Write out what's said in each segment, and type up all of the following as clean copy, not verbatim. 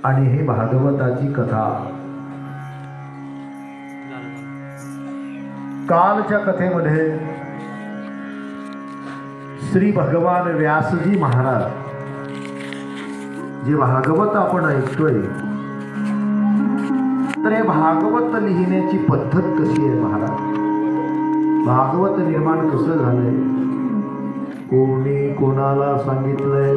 आणि हे भागवताची कथा। कालच्या कथेमध्ये श्री भगवान व्यासजी महाराज जे भागवत आपण ऐकतोय, तर हे भागवत लिहिण्याची पद्धत कशी आहे महाराज? भागवत निर्माण कसं झालंय, कोणी कोणाला सांगितलंय,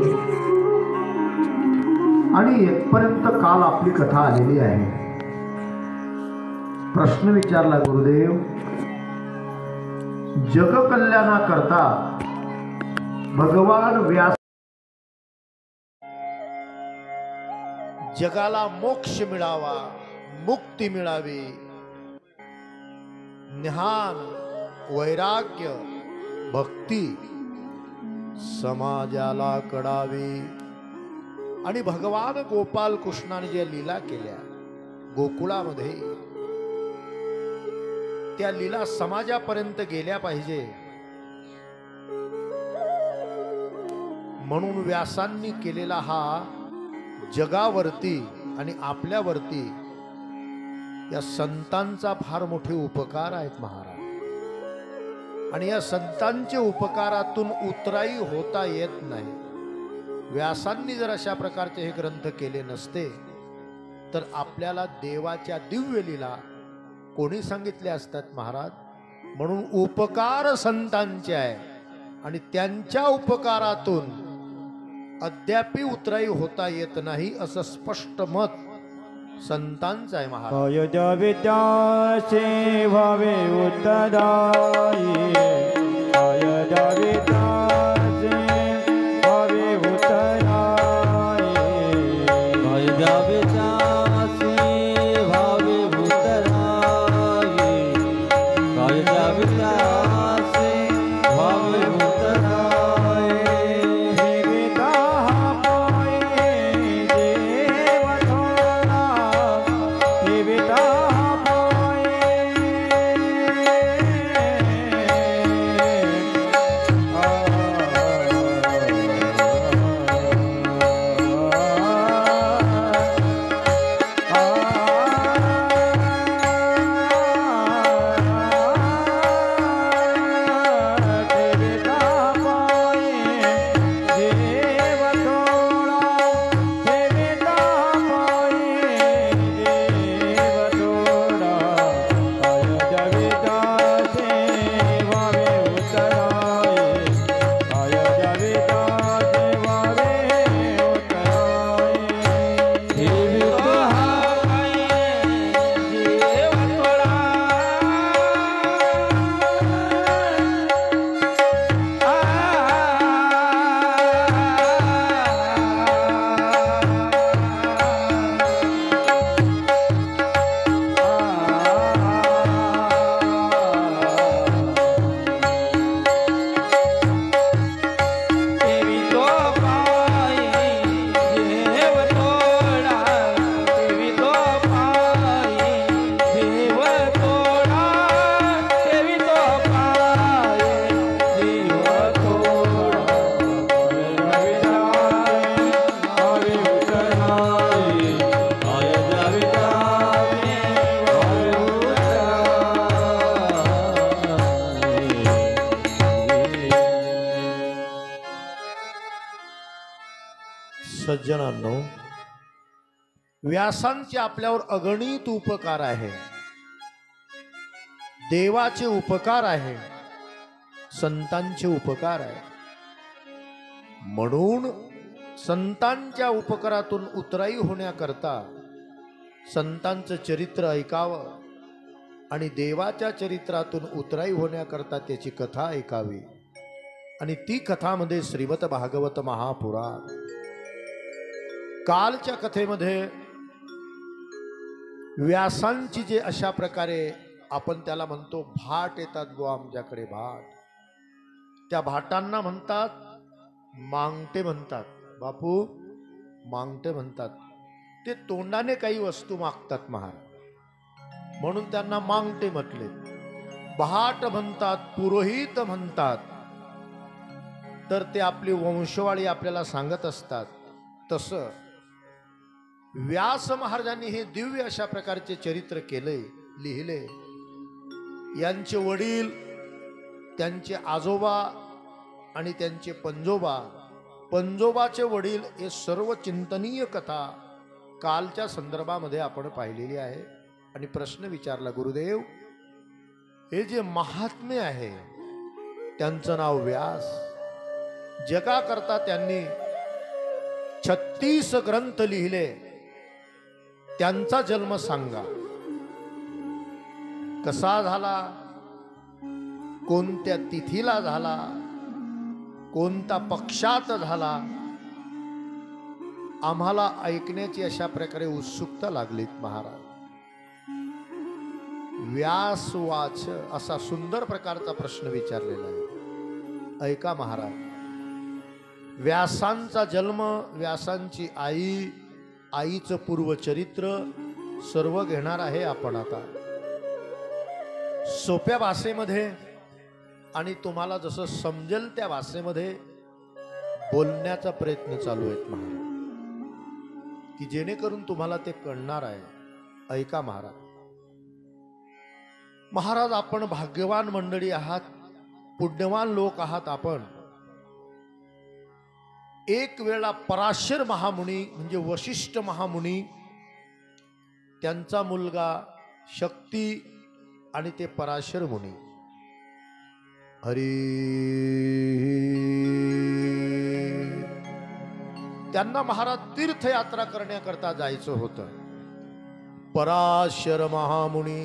आणि इथपर्यंत काल आपली कथा आलेली आहे। प्रश्न विचारला गुरुदेव, जग कल्याणाकरता भगवान व्यास जगाला मोक्ष मिळावा, मुक्ती मिळावी, ज्ञान, वैराग्य, भक्ती समाजाला कळावी, आणि भगवान गोपाल कृष्णाने ज्या लीला केल्या गोकुळामध्ये, त्या लीला समाजापर्यंत गेल्या पाहिजे म्हणून व्यासांनी केलेला हा जगावरती आणि आपल्यावरती या संतांचा फार मोठे उपकार आहेत महाराज। आणि या संतांच्या उपकारातून उतराई होता येत नाही। व्यासांनी जर अशा प्रकारचे हे ग्रंथ केले नसते तर आपल्याला देवाच्या दिव्य लीला कोणी सांगितले असतात महाराज? म्हणून उपकार संतांचे आहे आणि त्यांच्या उपकारातून अद्यापि उतराई होता येत नाही असं स्पष्ट मत संतांचं आहे महाराज। विद्यासे भावे उत्तराई, सज्जनांनो, व्यासांचे आपल्यावर अगणित उपकार आहे, देवाचे उपकार आहे, संतांचे उपकार आहे। म्हणून संतांच्या उपकारातून उतराई होण्याकरता संतांचं चरित्र ऐकावं आणि देवाच्या चरित्रातून उतराई होण्याकरता त्याची कथा ऐकावी। आणि ती कथामध्ये श्रीमद भागवत महापुराण। कालच्या कथेमध्ये व्यासांची जे अशा प्रकारे आपण त्याला म्हणतो भाट येतात बुवा आमच्याकडे भाट, त्या भाटांना म्हणतात मांगटे म्हणतात। बापू मांगटे म्हणतात, ते तोंडाने काही वस्तू मागतात महाराज म्हणून त्यांना मांगटे म्हटले। भाट म्हणतात, पुरोहित म्हणतात, तर ते आपली वंशवाळी आपल्याला सांगत असतात। तसं व्यास महाराजांनी हे दिव्य अशा प्रकारचे चरित्र केले, लिहिले. यांचे वडील, त्यांचे आजोबा आणि त्यांचे पंजोबा, पंजोबाचे वडील, हे सर्व चिंतनीय कथा कालच्या संदर्भामध्ये आपण पाहिलेली आहे. आणि प्रश्न विचारला, गुरुदेव हे जे महात्मे आहे त्यांचं नाव व्यास, जगाकरता त्यांनी 36 ग्रंथ लिहिले, त्यांचा जन्म सांगा. कसा झाला, कोणत्या तिथीला झाला, कोणत्या पक्षात झाला, आम्हाला ऐकण्याची अशा प्रकारे उत्सुकता लागलीत महाराज. व्यास वाच असा सुंदर प्रकारचा प्रश्न विचारलेला आहे. ऐका महाराज, व्यासांचा जन्म, व्यासांची आई, आईचं पूर्वचरित्र सर्व घेणार आहे आपण आता सोप्या भाषेमध्ये, आणि तुम्हाला जसं समजेल त्या भाषेमध्ये बोलण्याचा प्रयत्न चालू आहे महाराज, की जेणेकरून तुम्हाला ते कळणार आहे. ऐका महाराज. महाराज, आपण भाग्यवान मंडळी आहात, पुण्यवान लोक आहात आपण. एक वेळा पराशर महामुनी म्हणजे वशिष्ठ महामुनी, त्यांचा मुलगा शक्ती आणि ते पराशर मुनी, हरी, त्यांना महाराज तीर्थयात्रा करण्याकरता जायचं होतं. पराशर महामुनी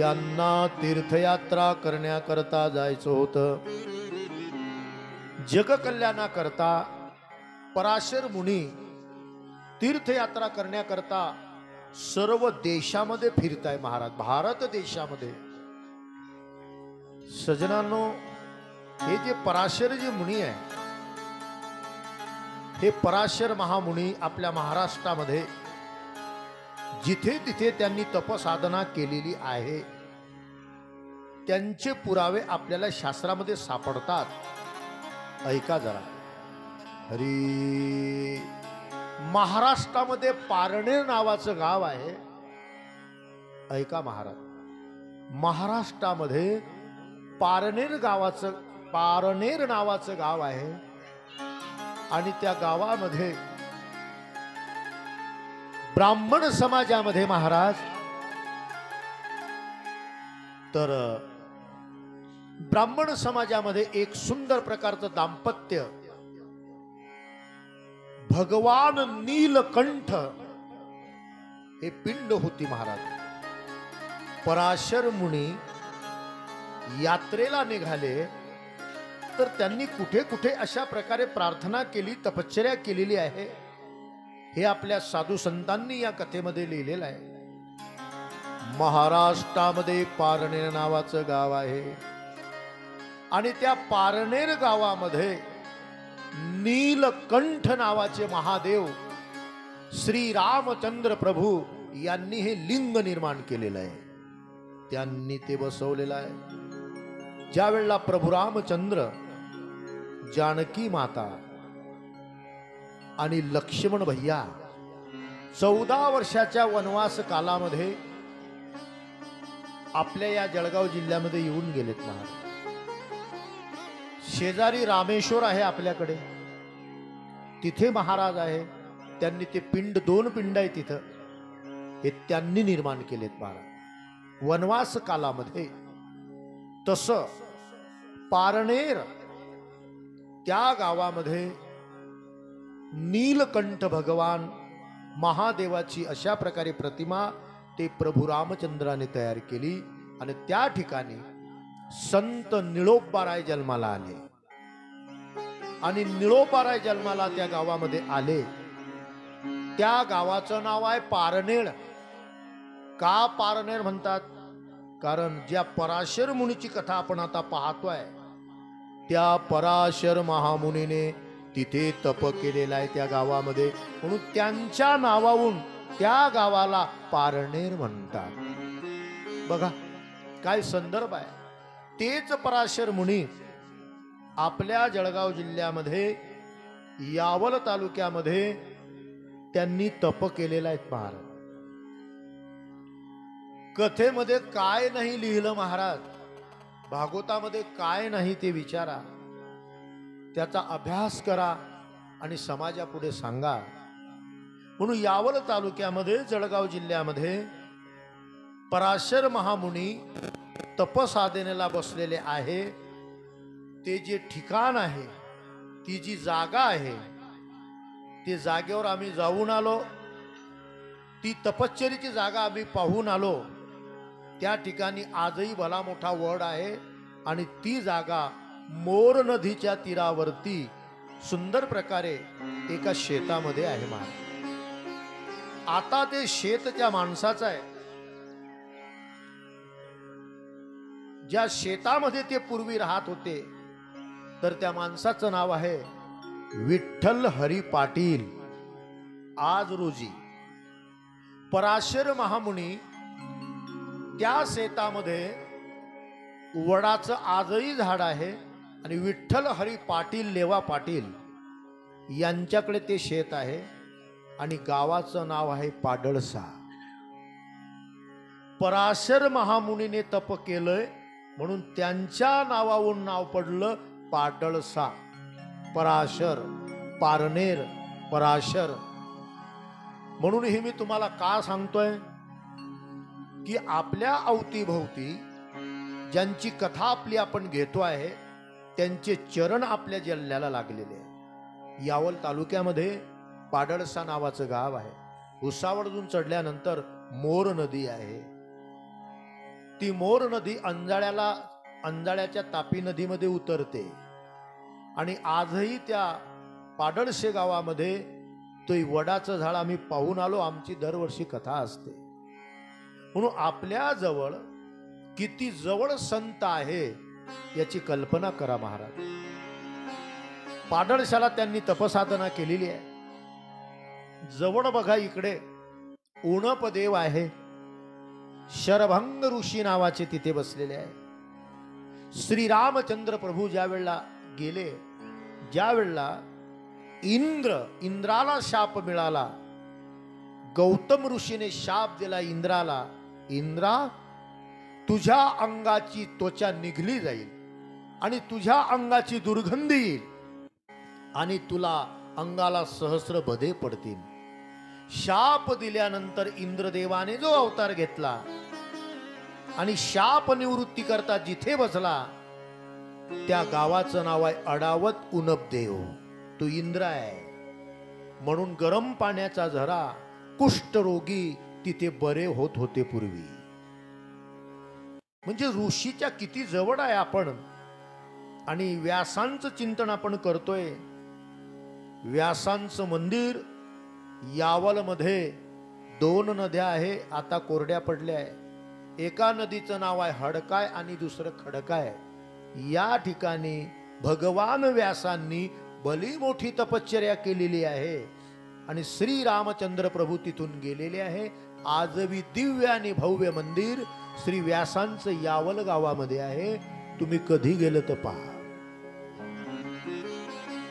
यांना तीर्थयात्रा करण्याकरता जायचं होतं. जगकल्याणाकरता पराशर मुनी तीर्थयात्रा करण्याकरता सर्व देशामध्ये फिरताय महाराज, भारत देशामध्ये. सजनांनो, हे जे पराशर जे मुनी आहे, हे पराशर महामुनी आपल्या महाराष्ट्रामध्ये जिथे तिथे त्यांनी तपसाधना केलेली आहे, त्यांचे पुरावे आपल्याला शास्त्रामध्ये सापडतात. ऐका जरा. हरी. महाराष्ट्रामध्ये पारनेर नावाचं गाव आहे. ऐका महाराज, महाराष्ट्रामध्ये पारनेर नावाचं गाव आहे, आणि त्या गावामध्ये ब्राह्मण समाजामध्ये महाराज, तर ब्राह्मण समाजामध्ये एक सुंदर प्रकारचं दाम्पत्य, भगवान नीलकंठ हे पिंड होती महाराज. पराशर मुनी यात्रेला निघाले, तर त्यांनी कुठे कुठे अशा प्रकारे प्रार्थना केली, तपश्चर्या केलेली आहे, हे आपल्या साधू संतांनी या कथेमध्ये लिहिलेलं आहे. महाराष्ट्रामध्ये पारनेर नावाचं गाव आहे, आणि त्या पारनेर गावामध्ये नीलकंठ नावाचे महादेव श्री रामचंद्र प्रभू यांनी हे लिंग निर्माण केलेलं आहे. त्यांनी ते बसवलेलं आहे. ज्या वेळेला प्रभू रामचंद्र, जानकी माता आणि लक्ष्मण भैया 14 वर्षाच्या वनवास कालामध्ये आपल्या या जळगाव जिल्ह्यामध्ये येऊन गेलेत महाराज. शेजारी रामेश्वर आहे आपल्याकडे, तिथे महाराज आहे. त्यांनी ते पिंड, 2 पिंड आहे तिथं, हे त्यांनी निर्माण केलेत महाराज वनवास कालामध्ये. तसं पारनेर त्या गावामध्ये नीलकंठ भगवान महादेवाची अशा प्रकारे प्रतिमा ते प्रभू रामचंद्राने तयार केली, आणि त्या ठिकाणी संत निळोबाराय जन्माला आले. आणि निळोबाराय जन्माला त्या गावामध्ये आले. त्या गावाचं नाव आहे पारनेर. का पारनेर म्हणतात? कारण ज्या पराशर मुनीची कथा आपण आता पाहतोय, त्या पराशर महामुनीने तिथे तप केलेला आहे त्या गावामध्ये, म्हणून त्यांच्या नावावरून त्या गावाला पारनेर म्हणतात. बघा काय संदर्भ आहे. तेच पराशर मुनी आपल्या जळगाव जिल्ह्यामध्ये यावल तालुक्यामध्ये त्यांनी तप केलेला आहे महाराज. कथेमध्ये काय नाही लिहिलं महाराज, भागवतामध्ये काय नाही ते विचारा, त्याचा अभ्यास करा आणि समाजापुढे सांगा. म्हणून यावल तालुक्यामध्ये जळगाव जिल्ह्यामध्ये पराशर महामुनी तपसाधनेला बसलेले आहे. ते जे ठिकाण आहे, ती जी जागा आहे, ती जागेवर आम्ही जाऊन आलो. ती तपश्चर्येची जागा आम्ही पाहून आलो. त्या ठिकाणी आजही भला मोठा वड आहे आणि ती जागा मोर नदीच्या तीरावरती सुंदर प्रकारे एका शेतामध्ये आहे महाराज. आता ते शेत त्या माणसाचं आहे. ज्या शेतामध्ये ते पूर्वी राहत होते, तर त्या माणसाचं नाव आहे विठ्ठल हरी पाटील. आज रोजी पराशर महामुनी त्या शेतामध्ये वडाचं आजही झाड आहे आणि विठ्ठल हरी पाटील लेवा पाटील यांच्याकडे ते शेत आहे आणि गावाचं नाव आहे पाडळसा. पराशर महामुनीने तप केलंय म्हणून त्यांच्या नावावरून नाव पडलं पाडळसा. पराशर, पारनेर, पराशर. म्हणून हे मी तुम्हाला का सांगतोय की आपल्या अवतीभोवती ज्यांची कथा आपली आपण घेतो आहे, त्यांचे चरण आपल्या जिल्ह्याला लागलेले आहे. यावल तालुक्यामध्ये पाडळसा नावाचं गाव आहे. भुसावळजून चढल्यानंतर मोर नदी आहे. ती मोर नदी अंजाळ्याच्या तापी नदीमध्ये उतरते आणि आजही त्या पाडळसे गावामध्ये तो वडाचं झाड आम्ही पाहून आलो. आमची दरवर्षी कथा असते. म्हणून आपल्या जवळ किती जवळ संत आहे याची कल्पना करा महाराज. पाडळशाला त्यांनी तपसाधना केलेली आहे. जवळ बघा इकडे उणपदेव आहे. शरभंग ऋषी नावाचे तिथे बसलेले आहे. श्रीरामचंद्र प्रभू ज्या वेळेला गेले, ज्या वेळेला इंद्राला शाप मिळाला, गौतम ऋषीने शाप दिला इंद्राला, इंद्रा तुझ्या अंगाची त्वचा निघली जाईल आणि तुझ्या अंगाची दुर्गंधी येईल आणि तुला अंगाला सहस्र बधे पडतील. शाप दिल्यानंतर इंद्रदेवाने जो अवतार घेतला आणि शाप निवृत्ती करता जिथे बसला त्या गावाचं नाव आहे अडावत उनपदेव. तो इंद्र आहे. म्हणून गरम पाण्याचा झरा कुष्ठरोगी तिथे बरे होत होते पूर्वी. म्हणजे ऋषीच्या किती जवळ आहे आपण. आणि व्यासांचं चिंतन आपण करतोय. व्यासांचं मंदिर यावलमध्ये 2 नद्या आहे, आता कोरड्या पडल्या आहे. एका नदीचं नाव आहे हडकाय आणि दुसरं खडकाय. या ठिकाणी भगवान व्यासांनी भली मोठी तपश्चर्या केलेली आहे आणि श्री रामचंद्र प्रभू तिथून गेलेले आहे. आजही दिव्य आणि भव्य मंदिर श्री व्यासांचं यावल गावामध्ये आहे. तुम्ही कधी गेलं तर पहा.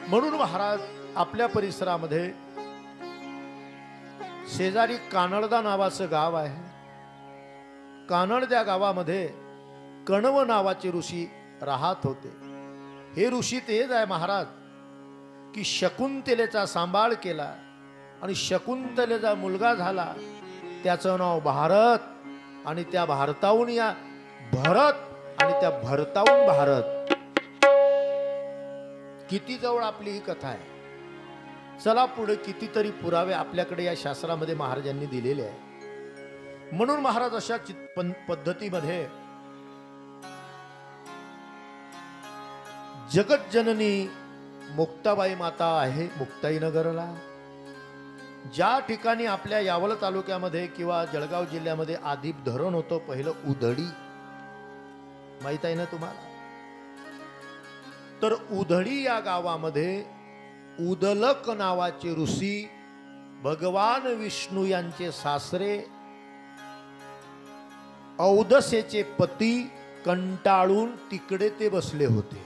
म्हणून महाराज आपल्या परिसरामध्ये शेजारी कानडदा नावाचं गाव आहे. कानडद्या गावामध्ये कणव नावाचे ऋषी राहत होते. हे ऋषी तेच आहे महाराज की शकुंतलेचा सांभाळ केला आणि शकुंतलेचा मुलगा झाला, त्याचं नाव भारत आणि त्या भारताहून या भरत आणि त्या भरताहून भारत. किती जवळ आपली ही कथा आहे. चला पुढे कितीतरी पुरावे आपल्याकडे या शास्त्रामध्ये महाराजांनी दिलेले आहे. म्हणून महाराज अशा पद्धतीमध्ये जगज्जननी मुक्ताबाई माता आहे मुक्ताईनगरला. ज्या ठिकाणी आपल्या यावल तालुक्यामध्ये किंवा जळगाव जिल्ह्यामध्ये आधी धरण होतं पहिलं उधडी, माहित आहे ना तुम्हाला. तर उधडी या गावामध्ये उदलक नावाचे ऋषी भगवान विष्णू यांचे सासरे औदसेचे पती कंटाळून तिकडे ते बसले होते.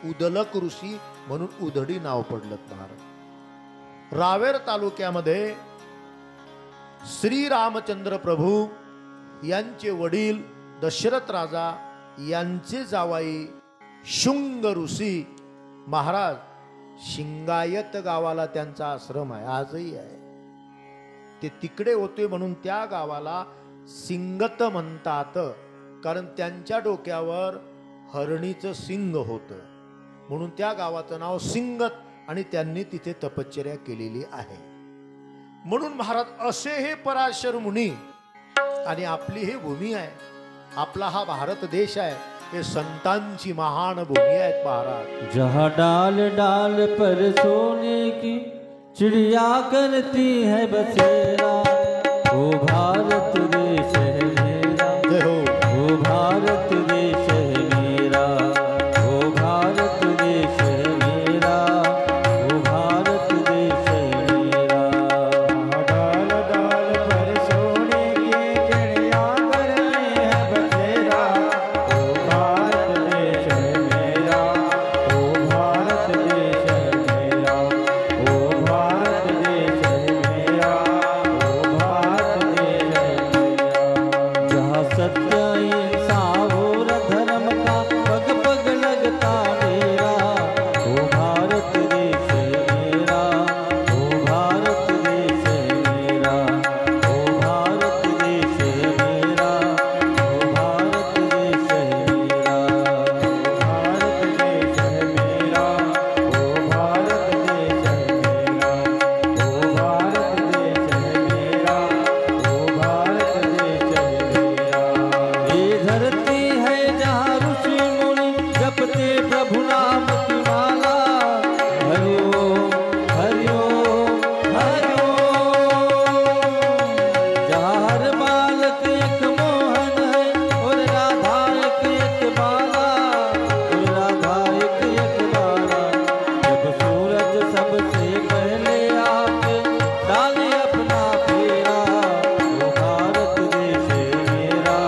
उदलक ऋषी म्हणून उधडी नाव पडलं महाराज. रावेर तालुक्यामध्ये श्री रामचंद्र प्रभू यांचे वडील दशरथ राजा यांचे जावाई शुंग ऋषी महाराज शिंगायत गावाला त्यांचा आश्रम आहे, आजही आहे. ते तिकडे होते म्हणून त्या गावाला सिंगत म्हणतात, कारण त्यांच्या डोक्यावर हरणीचं सिंग होतं म्हणून त्या गावाचं नाव सिंगत, आणि त्यांनी तिथे तपश्चर्या केलेली आहे. म्हणून महाराज असे हे पराशर मुनी, आणि आपली ही भूमी आहे, आपला हा भारत देश आहे, हे संतांची महान भूमी आहे महाराज. जहाँ डाल डाल पर सोने की चिड़िया करती है बसेरा, वो भारत देश है मेरा, जय हो. वो भारत देश है मेरा, वो भारत देश है मेरा, वो भारत देश है मेरा. डाल डाल पर सोने की चिड़िया करती है बसेरा, वो भारत देश है मेरा, वो भारत देश है मेरा, वो भारत देश है मेरा, वो भारत देश है मेरा. जहाँ सत्य इंसाफ और धर्म का पग पग लगता डेरा, वो भारत देश है मेरा, वो भारत देश है मेरा, वो भारत देश है मेरा, वो भारत देश है मेरा, भारत देश है मेरा, वो भारत देश है मेरा, वो भारत देश है मेरा, वो भारत देश है मेरा. ये धरती है जहाँ ऋषि मुनि जपते प्रभु नाम की माला, हरि ओम हरि ओम हरि ओम. जहाँ हर बालक एक मोहन है और राधा एक बाला, और राधा एक बाला. जब सूरज सबसे पहले आके डाले अपना फेरा, वो भारत देश है मेरा,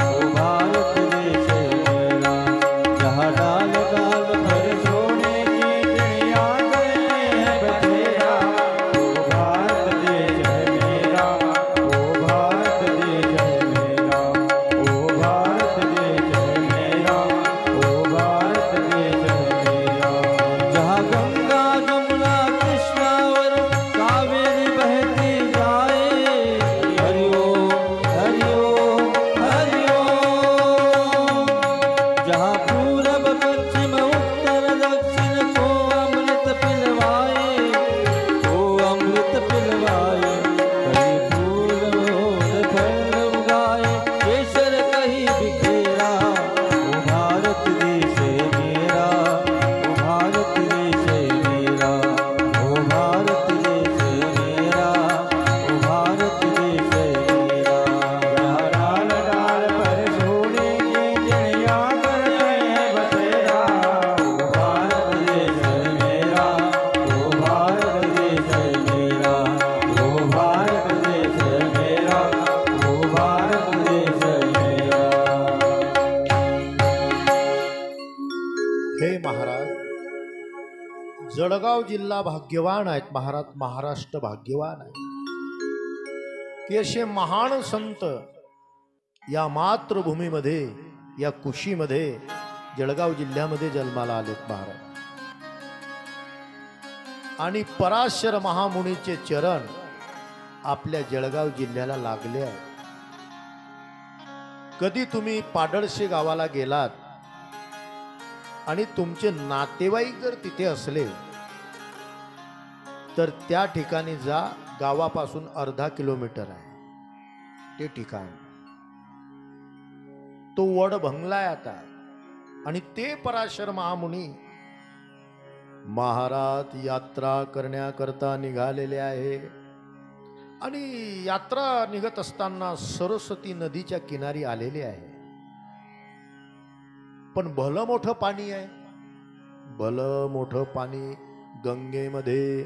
वो भारत देश है मेरा. जहाँ डाल डाल पर सोने की चिड़िया करते हैं बसेरा, वो भारत देश है मेरा, वो भारत देश है मेरा, वो भारत देश है मेरा, वो भारत देश है मेरा. जहाँ गंगा जमुना कृष्णा और कावेरी बहती जाए, हरि ओम हरि ओम हरि ओम. जहाँ पूरब पश्चिम उत्तर दक्षिण को अमृत पिलवाए, को अमृत पिलवाए. कहीं फूल और फल उगाए, केसर कहीं बिखेरा, वो भारत देश है मेरा, वो भारत देश है मेरा, वो भारत देश है मेरा, वो भारत देश है मेरा. जहाँ डाल डाल पर सोने की चिड़िया करते हैं बसेरा, वो भारत देश है मेरा, वो भारत देश है मेरा, वो भारत देश है मेरा, वो भारत देश है मेरा. हे महाराज, जळगाव जिल्हा भाग्यवान आहेत महाराज, महाराष्ट्र भाग्यवान आहे की असे महान संत या मातृभूमीमध्ये, या कुशीमध्ये, जळगाव जिल्ह्यामध्ये जन्माला आलेत महाराज. आणि पराशर महामुनीचे चरण आपल्या जळगाव जिल्ह्याला लागले आहेत. कधी तुम्ही पाडळशे गावाला गेलात आणि तुमचे नातेवाईक जर तिथे असले तर त्या ठिकाणी जा. गावापासून अर्धा किलोमीटर आहे ते ठिकाण. तो वड भंगलाय आता, आणि ते पराशर महामुनी महाराज यात्रा करण्याकरता निघालेले आहे. आणि यात्रा निघत असताना सरस्वती नदीच्या किनारी आलेले आहे. पण भलं मोठं पाणी आहे, भलं मोठं पाणी गंगेमध्ये.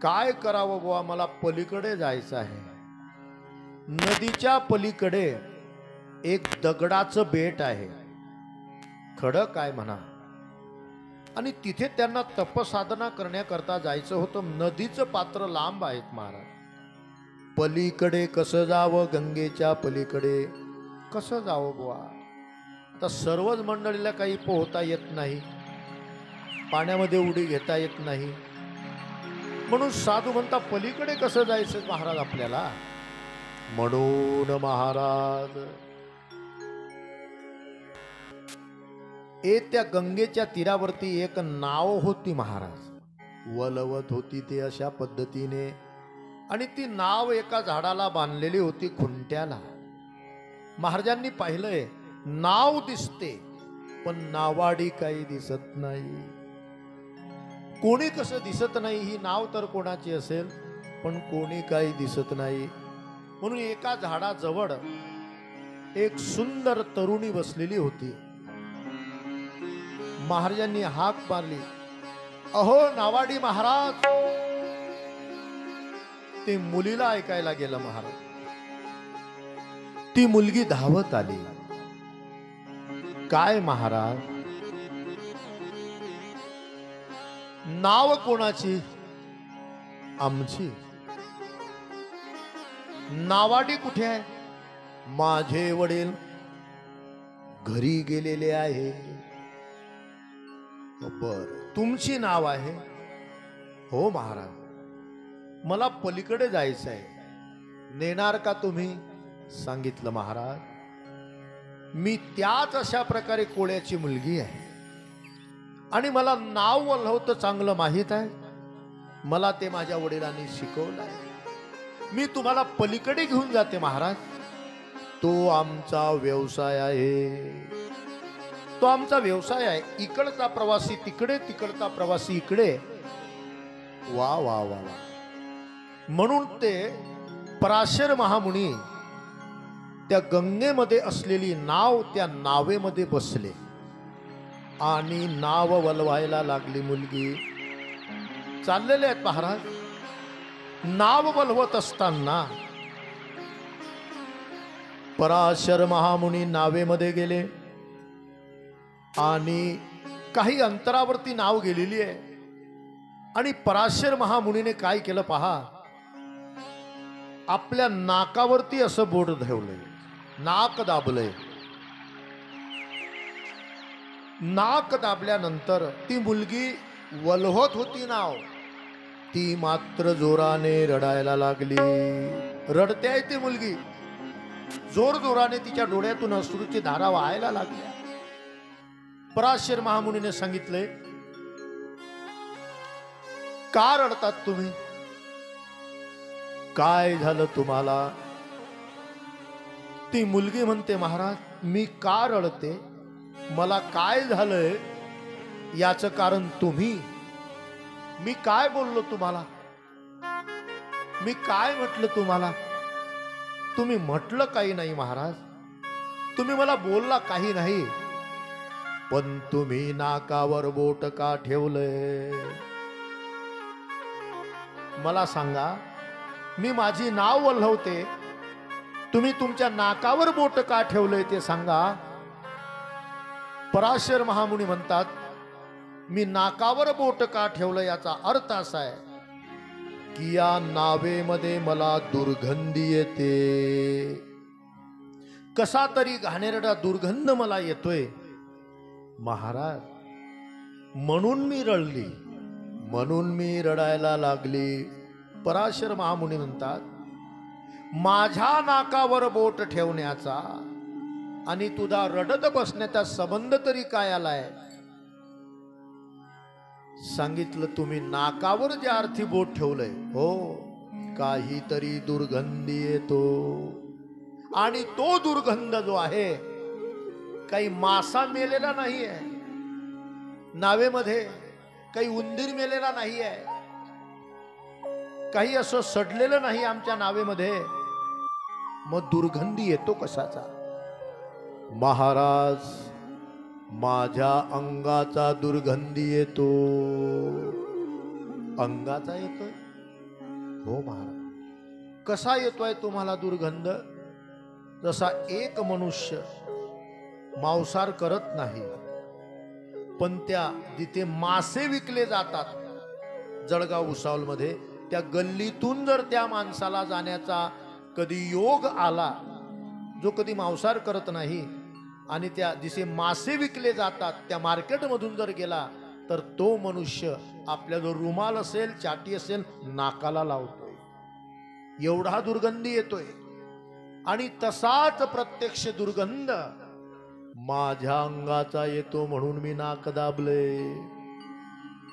काय करावं बुवा, मला पलीकडे जायचं आहे. नदीच्या पलीकडे एक दगडाचं बेट आहे, खडक आहे म्हणा. आणि तिथे त्यांना तपसाधना करण्याकरता जायचं होतं. नदीचं पात्र लांब आहेत महाराज. पलीकडे कसं जावं, गंगेच्या पलीकडे कसं जावं बुवा. आता सर्वच मंडळीला काही पोहता येत नाही, पाण्यामध्ये उडी घेता येत नाही, म्हणून साधू म्हणता पलीकडे कसं जायचं महाराज आपल्याला. म्हणून महाराज त्या गंगेच्या तीरावरती एक नाव होती महाराज, वलवत होती ते अशा पद्धतीने. आणि ती नाव एका झाडाला बांधलेली होती, खुंट्याला. महाराजांनी पाहिलंय, नाव दिसते पण नावाडी काही दिसत नाही. कोणी कसं दिसत नाही, ही नाव तर कोणाची असेल पण कोणी काही दिसत नाही. म्हणून एका झाडाजवळ एक सुंदर तरुणी बसलेली होती. महाराजांनी हाक मारली, अहो नावाडी महाराज. ते मुलीला ऐकायला गेलं महाराज. ती मुलगी धावत आली. काय महाराज, नाव कोणाची? आमची. नावाडी कुठे आहे? माझे वडील घरी गेलेले आहे. बर, तुमची नाव आहे? हो महाराज, मला पलीकडे जायचं आहे, नेणार का तुम्ही? सांगितलं महाराज, मी त्याच अशा प्रकारे कोळ्याची मुलगी आहे आणि मला नाव वल्हवतं चांगलं माहीत आहे. मला ते माझ्या वडिलांनी शिकवलं आहे. मी तुम्हाला पलीकडे घेऊन जाते महाराज. तो आमचा व्यवसाय आहे, तो आमचा व्यवसाय आहे. इकडचा प्रवासी तिकडे, तिकडचा प्रवासी इकडे. वा वा वा वा. म्हणून ते पराशर महामुनी त्या गंगेमध्ये असलेली नाव, त्या नावेमध्ये बसले आणि नाव वलवायला लागली मुलगी. चाललेले आहेत महाराज. नाव वलवत असताना पराशर महामुनी नावेमध्ये गेले आणि काही अंतरावरती नाव गेलेली आहे. आणि पराशर महामुनीने काय केलं पहा, आपल्या नाकावरती असं बोट ठेवलंय, नाक दाबलंय. नाक दाबल्यानंतर ती मुलगी वल्हवत होती नाव, ती मात्र जोराने रडायला लागली. रडते आहे ती मुलगी, जोर जोराने तिच्या डोळ्यातून अश्रूची धारा वाहायला लागल्या. पराशर महामुनीने सांगितले, का रडतात तुम्ही? काय झालं तुम्हाला? ती मुलगी म्हणते, महाराज मी का रडते, मला काय झालंय याचं कारण तुम्ही. मी काय बोललो तुम्हाला? मी काय म्हटलं तुम्हाला? तुम्ही म्हटलं काही नाही महाराज, तुम्ही मला बोलला काही नाही, पण तुम्ही नाकावर बोट का ठेवलंय? मला सांगा, मी माझी नाव वल्हवते, तुम्ही तुमच्या नाकावर बोट का ठेवलंय ते सांगा. पराशर महामुनी म्हणतात, मी नाकावर बोट का ठेवलं याचा अर्थ असा आहे की या नावेमध्ये मला दुर्गंधी येते, कसा तरी घाणेरडा दुर्गंध मला येतोय महाराज, म्हणून मी रडली, म्हणून मी रडायला लागली. पराशर महामुनी म्हणतात, माझ्या नाकावर बोट ठेवण्याचा आणि तुझा रडत बसण्याचा संबंध तरी काय आलाय? सांगितलं, तुम्ही नाकावर ज्या अर्थी बोट ठेवलंय, हो काहीतरी दुर्गंधी येतो आणि तो दुर्गंध जो आहे काही मासा मेलेला नाही आहे नावेमध्ये, काही उंदीर मेलेला नाही आहे, काही असं सडलेलं नाही आमच्या नावेमध्ये, मग दुर्गंधी येतो कशाचा? महाराज माझ्या अंगाचा दुर्गंधी येतो. अंगाचा येतोय? हो महाराज. कसा येतोय तुम्हाला दुर्गंध? जसा एक मनुष्य मांसाहार करत नाही पण त्या जिथे मासे विकले जातात जळगाव भुसावळमध्ये, त्या गल्लीतून जर त्या माणसाला जाण्याचा कधी योग आला, जो कधी मांसाहार करत नाही, आणि त्या जिथे मासे विकले जातात त्या मार्केटमधून जर गेला, तर तो मनुष्य आपल्या जो रुमाल असेल, चाटी असेल, नाकाला लावतोय, एवढा दुर्गंधी येतोय. आणि तसाच प्रत्यक्ष दुर्गंध माझ्या अंगाचा येतो म्हणून मी नाक दाबले.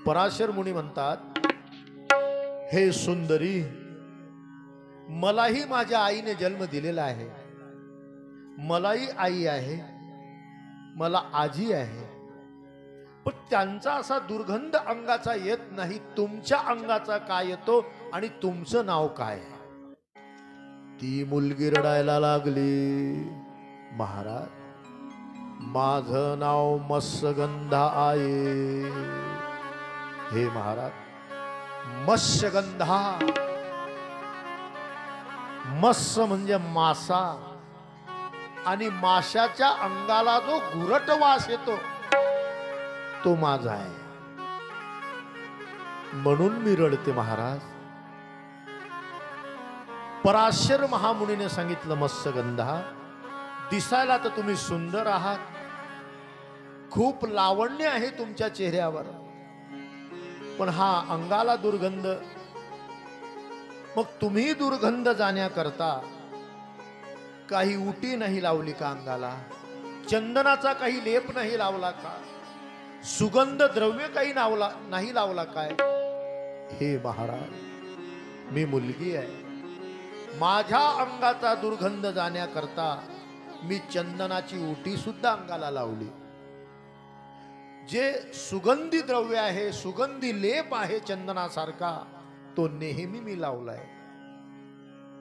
पराशर मुनी म्हणतात, हे सुंदरी, मलाही माझ्या आईने जन्म दिलेला आहे, मलाही आई आहे, मला आजी आहे, पण त्यांचा असा दुर्गंध अंगाचा येत नाही. तुमच्या अंगाचा काय येतो आणि तुमचं नाव काय? ती मुलगी रडायला लागली, महाराज माझं नाव मत्स्यगंधा आहे. हे महाराज, मत्स्यगंधा, मत्स्य म्हणजे मासा, आणि माशाच्या अंगाला जो घुरट वास येतो तो माझा आहे, म्हणून मी रडते. महाराज, पराशर महामुनीने सांगितलं, मत्स्यगंधा, दिसायला तर तुम्ही सुंदर आहात, खूप लावण्य आहे तुमच्या चेहऱ्यावर, पण हा अंगाला दुर्गंध. मग तुम्ही दुर्गंध जाण्याकरता काही उटी नाही लावली का अंगाला? चंदनाचा काही लेप नाही लावला का? सुगंध द्रव्य काही नाही लावला काय? हे महाराज, मी मुलगी आहे, माझ्या अंगाचा दुर्गंध जाण्याकरता मी चंदनाची उटी सुद्धा अंगाला लावली. जे सुगंधी द्रव्य आहे, सुगंधी लेप आहे चंदनासारखा, तो नेहमी मी लावलाय,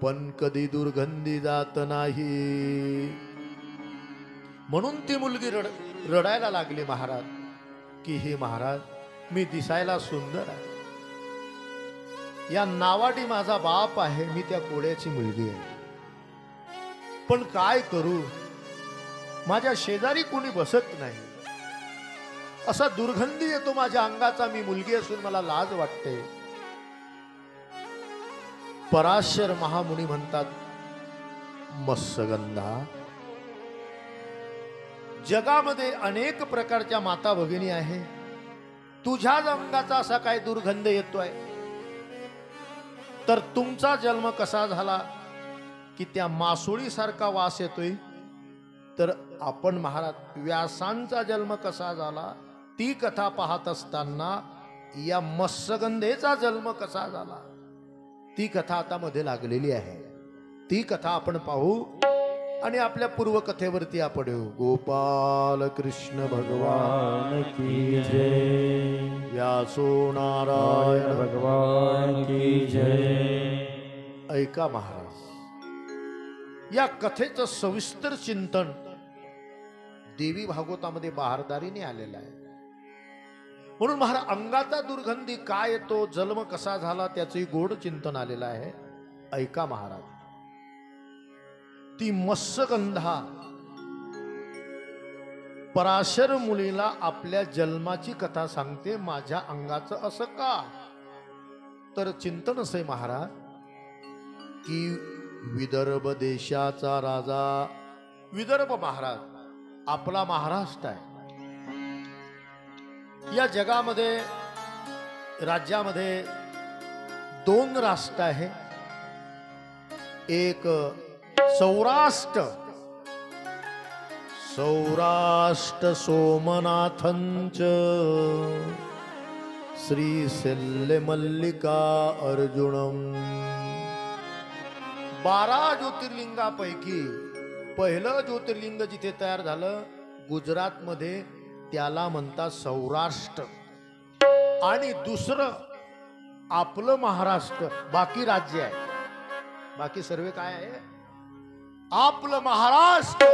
पण कधी दुर्गंधी जात नाही. म्हणून ती मुलगी रडायला लागली महाराज, की हे महाराज, मी दिसायला सुंदर आहे, या नावाडी माझा बाप आहे, मी त्या कोड्याची मुलगी आहे, पण काय करू, माझ्या शेजारी कोणी बसत नाही, असा दुर्गंधी येतो माझ्या अंगाचा, मी मुलगी असून मला लाज वाटते. पराशर महामुनी म्हणतात, मत्स्यगंधा, जगामध्ये अनेक प्रकारच्या माता भगिनी आहे, तुझ्याच अंगाचा असा काय दुर्गंध येतोय? तर तुमचा जन्म कसा झाला की त्या मासोळी सारखा वास येतोय? तर आपण महाराज, व्यासांचा जन्म कसा झाला ती कथा पाहत असताना या मत्स्यगंधेचा जन्म कसा झाला ती कथा आता मध्ये लागलेली आहे. ती कथा आपण पाहू आणि आपल्या पूर्व कथेवरती आपण येऊ. गोपाल कृष्ण भगवान की जय. व्यासो नारायण भगवान की जय. ऐका महाराज, या कथेचं सविस्तर चिंतन देवी भागवतामध्ये बहारदारीने आलेलं आहे. म्हणून महाराज, अंगाचा दुर्गंधी काय येतो, जन्म कसा झाला, त्याचंही गोड चिंतन आलेलं आहे. ऐका महाराज, ती मत्स्यगंधा पराशर मुलीला आपल्या जन्माची कथा सांगते. माझ्या अंगाचं असं का? तर चिंतन असं आहे महाराज, की विदर्भ देशाचा राजा, विदर्भ महाराज आपला महाराष्ट्र आहे. या जगामध्ये, राज्यामध्ये दोन राष्ट्र आहे. एक सौराष्ट्र, सौराष्ट्र सोमनाथंच श्री शल्य मल्लिका अर्जुनम. 12 ज्योतिर्लिंगापैकी पहिलं ज्योतिर्लिंग जिथे तयार झालं गुजरात मध्ये, त्याला म्हणतात सौराष्ट्र. आणि दुसरं आपलं महाराष्ट्र. बाकी राज्य आहे, बाकी सर्व काय आहे? आपलं महाराष्ट्र.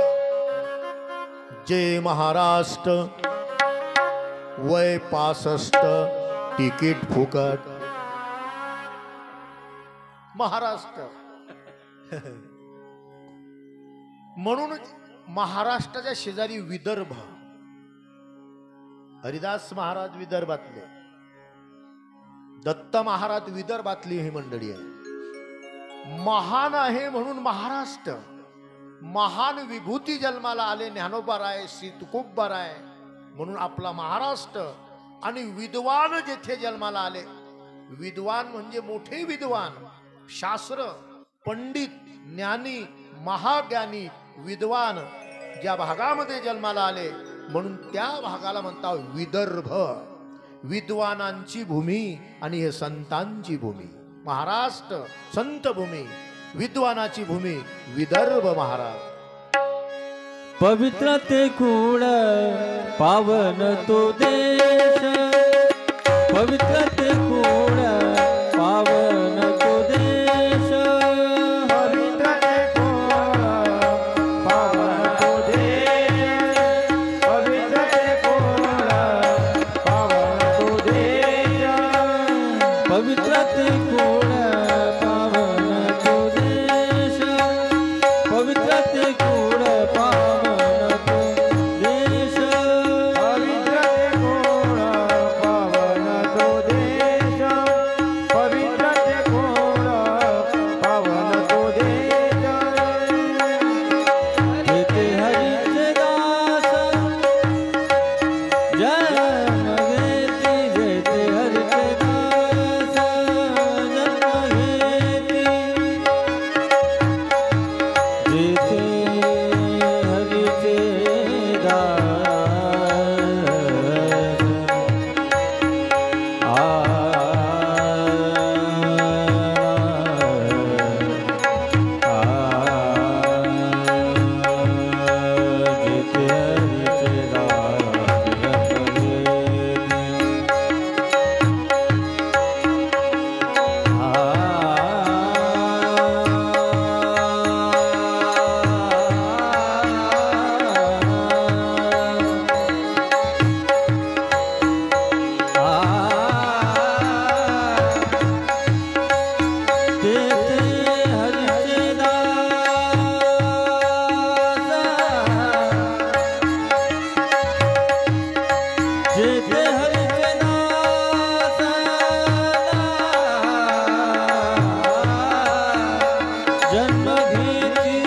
जय महाराष्ट्र, वय 65, तिकीट फुकट. महाराष्ट्र. म्हणून महाराष्ट्राच्या शेजारी विदर्भ, हरिदास महाराज विदर्भातले, दत्त महाराज विदर्भातली ही मंडळी आहे. महान आहे म्हणून महाराष्ट्र, महान विभूती जन्माला आले ज्ञानोबाराय, श्री तुकोबाराय म्हणून आपला महाराष्ट्र. आणि विद्वान जेथे जन्माला आले, विद्वान म्हणजे मोठे विद्वान, शास्त्र पंडित ज्ञानी महाज्ञानी विद्वान ज्या भागामध्ये जन्माला आले म्हणून त्या भागाला म्हणतात विदर्भ. विद्वानांची भूमी आणि हे संतांची भूमी. महाराष्ट्र संत भूमी, विद्वानाची भूमी विदर्भ महाराज. पवित्र ते कुळ पावन तो देश, पवित्र ते कुळ पावन तो देश, पवित्र ते कुळ पावन तो देश, पवित्र ते कुळ पावन तो देश, पवित्र ते कुळ पावन तो देश, पवित्र ते कुळ पावन तो देश, पवित्र ते कुळ पावन तो देश, पवित्र ते कुळ पावन तो देश. जेथे हरीचे दास जन्म घेती, जेथे हरीचे दास जन्म घेती, जेथे हरीचे दास जेथे हरीचे दास जन्म जेथे हरीचे दास जन्म घेती,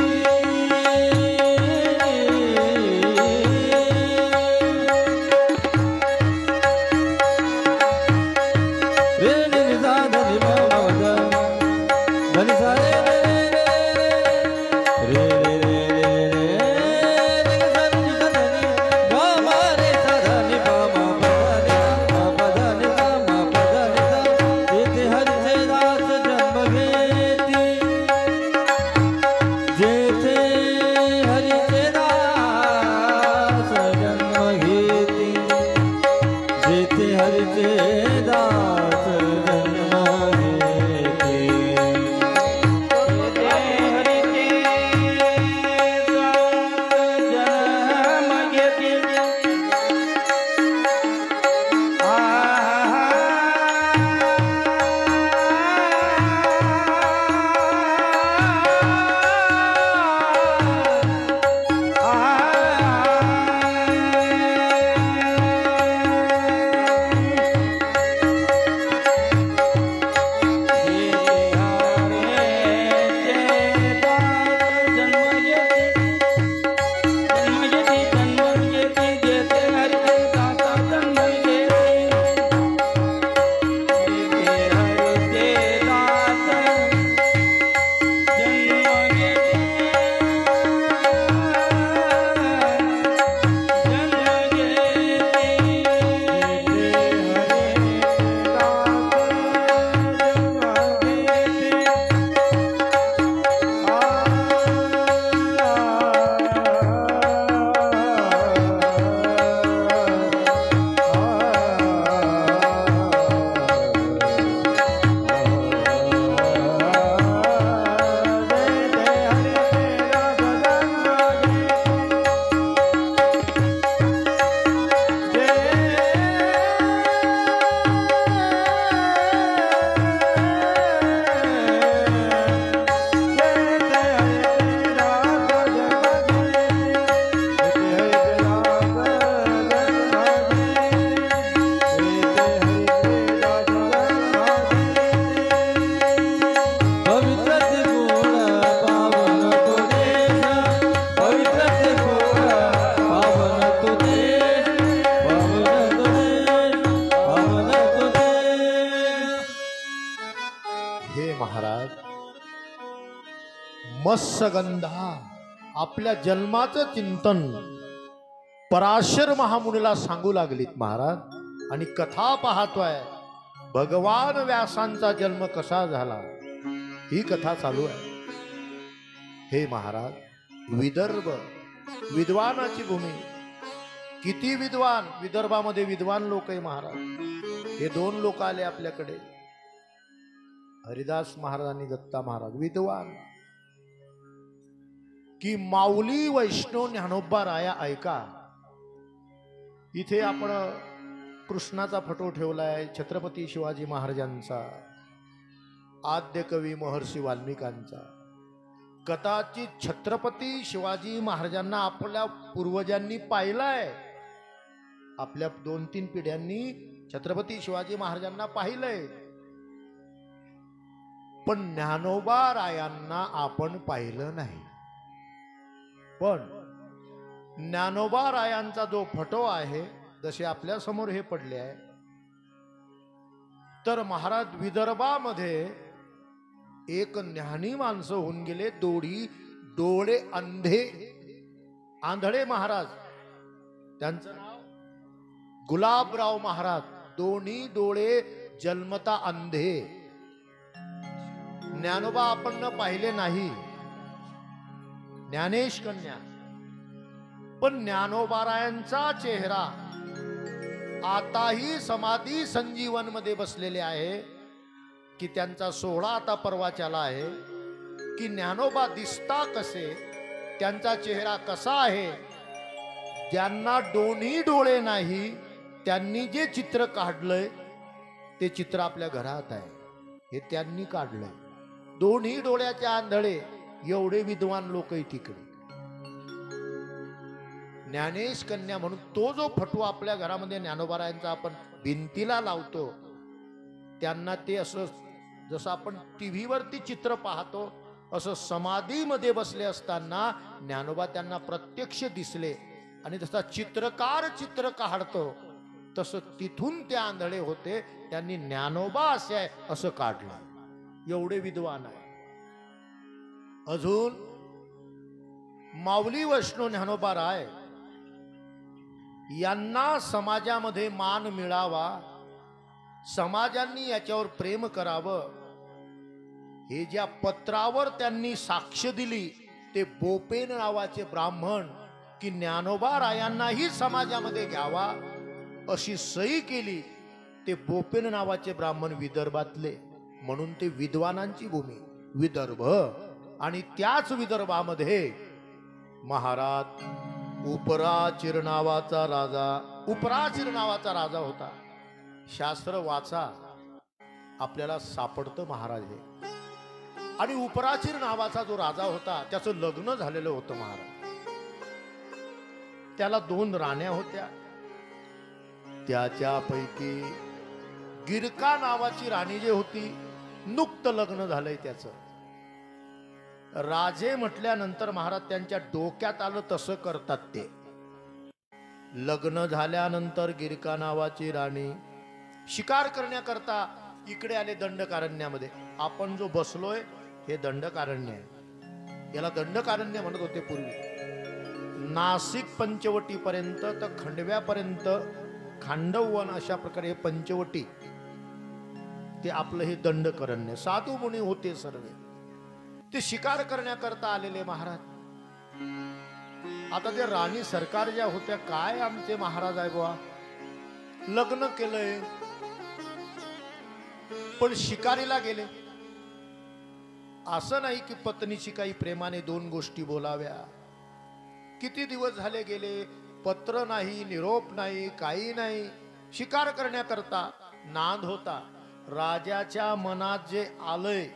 रे रे रे सा धनी मा मा गा, धनी सा रे रे रे रे रे रे रे सा नी सा धनी गा मा रे सा धनी पा मा पा धनी सा मा पा धनी सा. जेथे हरीचे दास जन्म घेती, जेथे हरीचे दास जन्म घेती, जेथे हरीचे दास जन्म घेती. महाराज मत्स्यगंधा आपल्या जन्माचं चिंतन पराशर महामुनीला सांगू लागलीत महाराज आणि कथा पाहतोय भगवान व्यासांचा जन्म कसा झाला ही कथा चालू आहे. हे महाराज विदर्भ विद्वानाची भूमी, किती विद्वान विदर्भामध्ये विद्वान लोक आहे महाराज. हे दोन लोक आले आपल्याकडे, हरिदास महाराज आणि दत्ता महाराज, विद्वान. की माऊली वैष्णव ज्ञानोबा राया ऐका. इथे आपण कृष्णाचा फोटो ठेवलाय, छत्रपती शिवाजी महाराजांचा, आद्य कवी महर्षी वाल्मिकांचा. कदाचित छत्रपती शिवाजी महाराजांना आपल्या पूर्वजांनी पाहिलंय, आपल्या 2-3 पिढ्यांनी छत्रपती शिवाजी महाराजांना पाहिलंय, पण ज्ञानोबा रायांना आपण पाहिलं नाही. पण ज्ञानोबा रायांचा जो फोटो आहे जसे आपल्या समोर हे पडले आहे, तर महाराज विदर्भामध्ये एक ज्ञानी माणसं होऊन गेले, डोळे अंधे, आंधळे महाराज. त्यांचं नाव गुलाबराव महाराज. दोन्ही डोळे जन्मता अंधे. ज्ञानोबा आपण न पाहिले नाही, ज्ञानेश कन्या, पण ज्ञानोबारायांचा चेहरा आताही समाधी संजीवन मध्ये बसलेले आहे. की त्यांचा सोहळा आता परवाच्याला आहे. की ज्ञानोबा दिसता कसे, त्यांचा चेहरा कसा आहे. ज्यांना दोन्ही डोळे नाही त्यांनी जे चित्र काढलंय ते चित्र आपल्या घरात आहे, हे त्यांनी काढलंय. दोन्ही डोळ्याचे आंधळे एवढे विद्वान लोक तिकडे. ज्ञानेश कन्या म्हणून तो जो फोटो आपल्या घरामध्ये ज्ञानोबारायांचा आपण भिंतीला लावतो, त्यांना ते असं जसं आपण टीव्हीवरती चित्र पाहतो असं समाधीमध्ये बसले असताना ज्ञानोबा त्यांना प्रत्यक्ष दिसले. आणि जसा चित्रकार चित्र काढतो तसं तिथून ते आंधळे होते. त्यांनी ज्ञानोबा असे आहे असं काढलं. एवढे विद्वान आहे. अजून माऊली वैष्णव ज्ञानोबा राय यांना समाजामध्ये मान मिळावा, समाजांनी याच्यावर प्रेम करावं, हे ज्या पत्रावर त्यांनी साक्ष दिली ते बोपेन नावाचे ब्राह्मण की ज्ञानोबा रायांनाही समाजामध्ये घ्यावा अशी सही केली. ते बोपेन नावाचे ब्राह्मण विदर्भातले, म्हणून ते विद्वानांची भूमी विदर्भ. आणि त्याच विदर्भामध्ये महाराज उपराचिर नावाचा राजा होता. शास्त्र वाचा, आपल्याला सापडतं महाराज हे. आणि उपराचिर नावाचा जो राजा होता त्याचं लग्न झालेलं होतं महाराज. त्याला 2 राण्या होत्या. त्याच्यापैकी गिरका नावाची राणी जी होती, नुकतं लग्न झालंय त्याचं. राजे म्हटल्यानंतर महाराज त्यांच्या डोक्यात आलं तसं करतात ते. लग्न झाल्यानंतर गिरका नावाची राणी शिकार करण्याकरता इकडे आले दंडकारण्यामध्ये. आपण जो बसलोय हे दंडकारण्य आहे. याला दंडकारण्य म्हणत होते पूर्वी. नाशिक पंचवटी पर्यंत तर खंडव्यापर्यंत खांडववन अशा प्रकारे हे पंचवटी, ते आपलं हे दंडकारण्य. साधू मुनी होते सर्व, ते शिकार करण्याकरता आलेले महाराज. आता ते राणी सरकार ज्या होत्या, काय आमचे महाराज आहे बुवा, लग्न केलंय पण शिकारीला गेले. असं नाही की पत्नीची काही प्रेमाने 2 गोष्टी बोलाव्या. किती दिवस झाले गेले, पत्र नाही, निरोप नाही, काही नाही. शिकार करण्याकरता नाद होता. राजाच्या मनात जे आलंय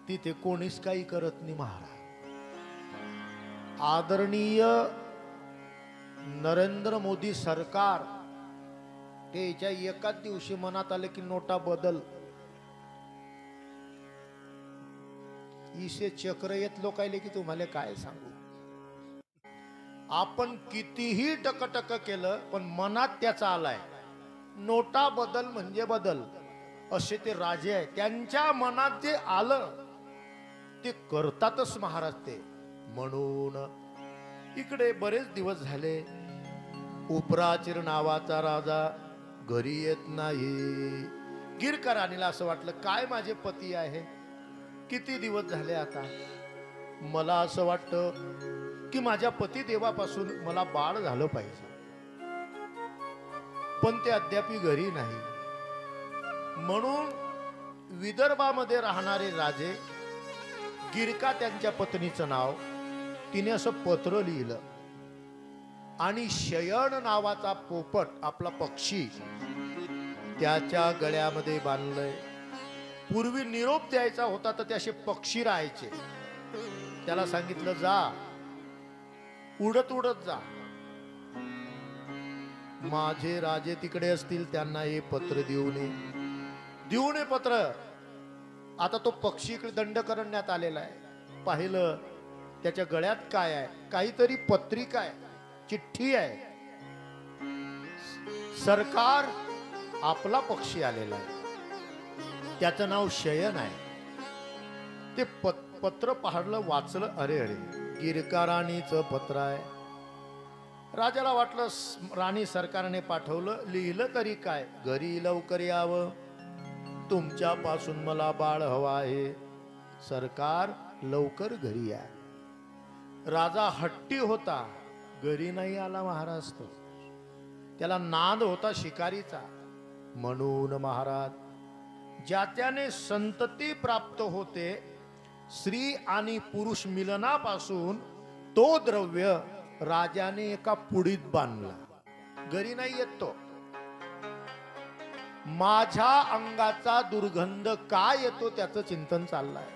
तिथे कोणीच काही करत नाही महाराज. आदरणीय नरेंद्र मोदी सरकार, त्याच्या एकाच दिवशी मनात आले की नोटा बदल. इसे चक्र येत लोकायले की तुम्हाला काय सांगू. आपण कितीही टकटक केलं पण मनात त्याचा आलाय नोटा बदल म्हणजे बदल. असे ते राजे आहेत, त्यांच्या मनात जे आलं ते करतातच महाराज ते. म्हणून इकडे बरेच दिवस झाले उपराचिर नावाचा राजा घरी येत नाही. गिरकर राणीला असं वाटलं, काय माझे पती आहे, किती दिवस झाले आता, मला असं वाटतं की माझ्या पती देवापासून मला बाळ झालं पाहिजे, पण ते अद्यापी घरी नाही. म्हणून विदर्भामध्ये राहणारे राजे गिरका, त्यांच्या पत्नीचं नाव, तिने असं पत्र लिहिलं आणि शयन नावाचा पोपट, आपला पक्षी, त्याच्या गळ्यामध्ये बांधलंय. पूर्वी निरोप द्यायचा होता तर ते असे पक्षी राहायचे. त्याला सांगितलं, जा उडत उडत जा, माझे राजे तिकडे असतील, त्यांना हे पत्र देऊ नये पत्र. आता तो पक्षी इकडे दंड करण्यात आलेला आहे. पाहिलं त्याच्या गळ्यात काय आहे, काहीतरी पत्रिका आहे, चिठ्ठी आहे. सरकार आपला पक्षी आलेला आहे, त्याचं नाव शयन आहे. ते पत्र पाहिलं, वाचलं, अरे अरे गिरका राणीचं पत्र आहे. राजाला वाटलं राणी सरकारने पाठवलं, लिहिलं तरी काय, घरी लवकर यावं, तुमच्यापासून मला बाळ हवा आहे, सरकार लवकर घरी या. राजा हट्टी होता, घरी नाही आला महाराज. तो त्याला नाद होता शिकारीचा. म्हणून महाराज, ज्याच्याने संतती प्राप्त होते स्त्री आणि पुरुष मिलनापासून, तो द्रव्य राजाने एका पुडीत बांधला. घरी नाही येत तो. माझ्या अंगाचा दुर्गंध काय येतो त्याचं चिंतन चाललंय.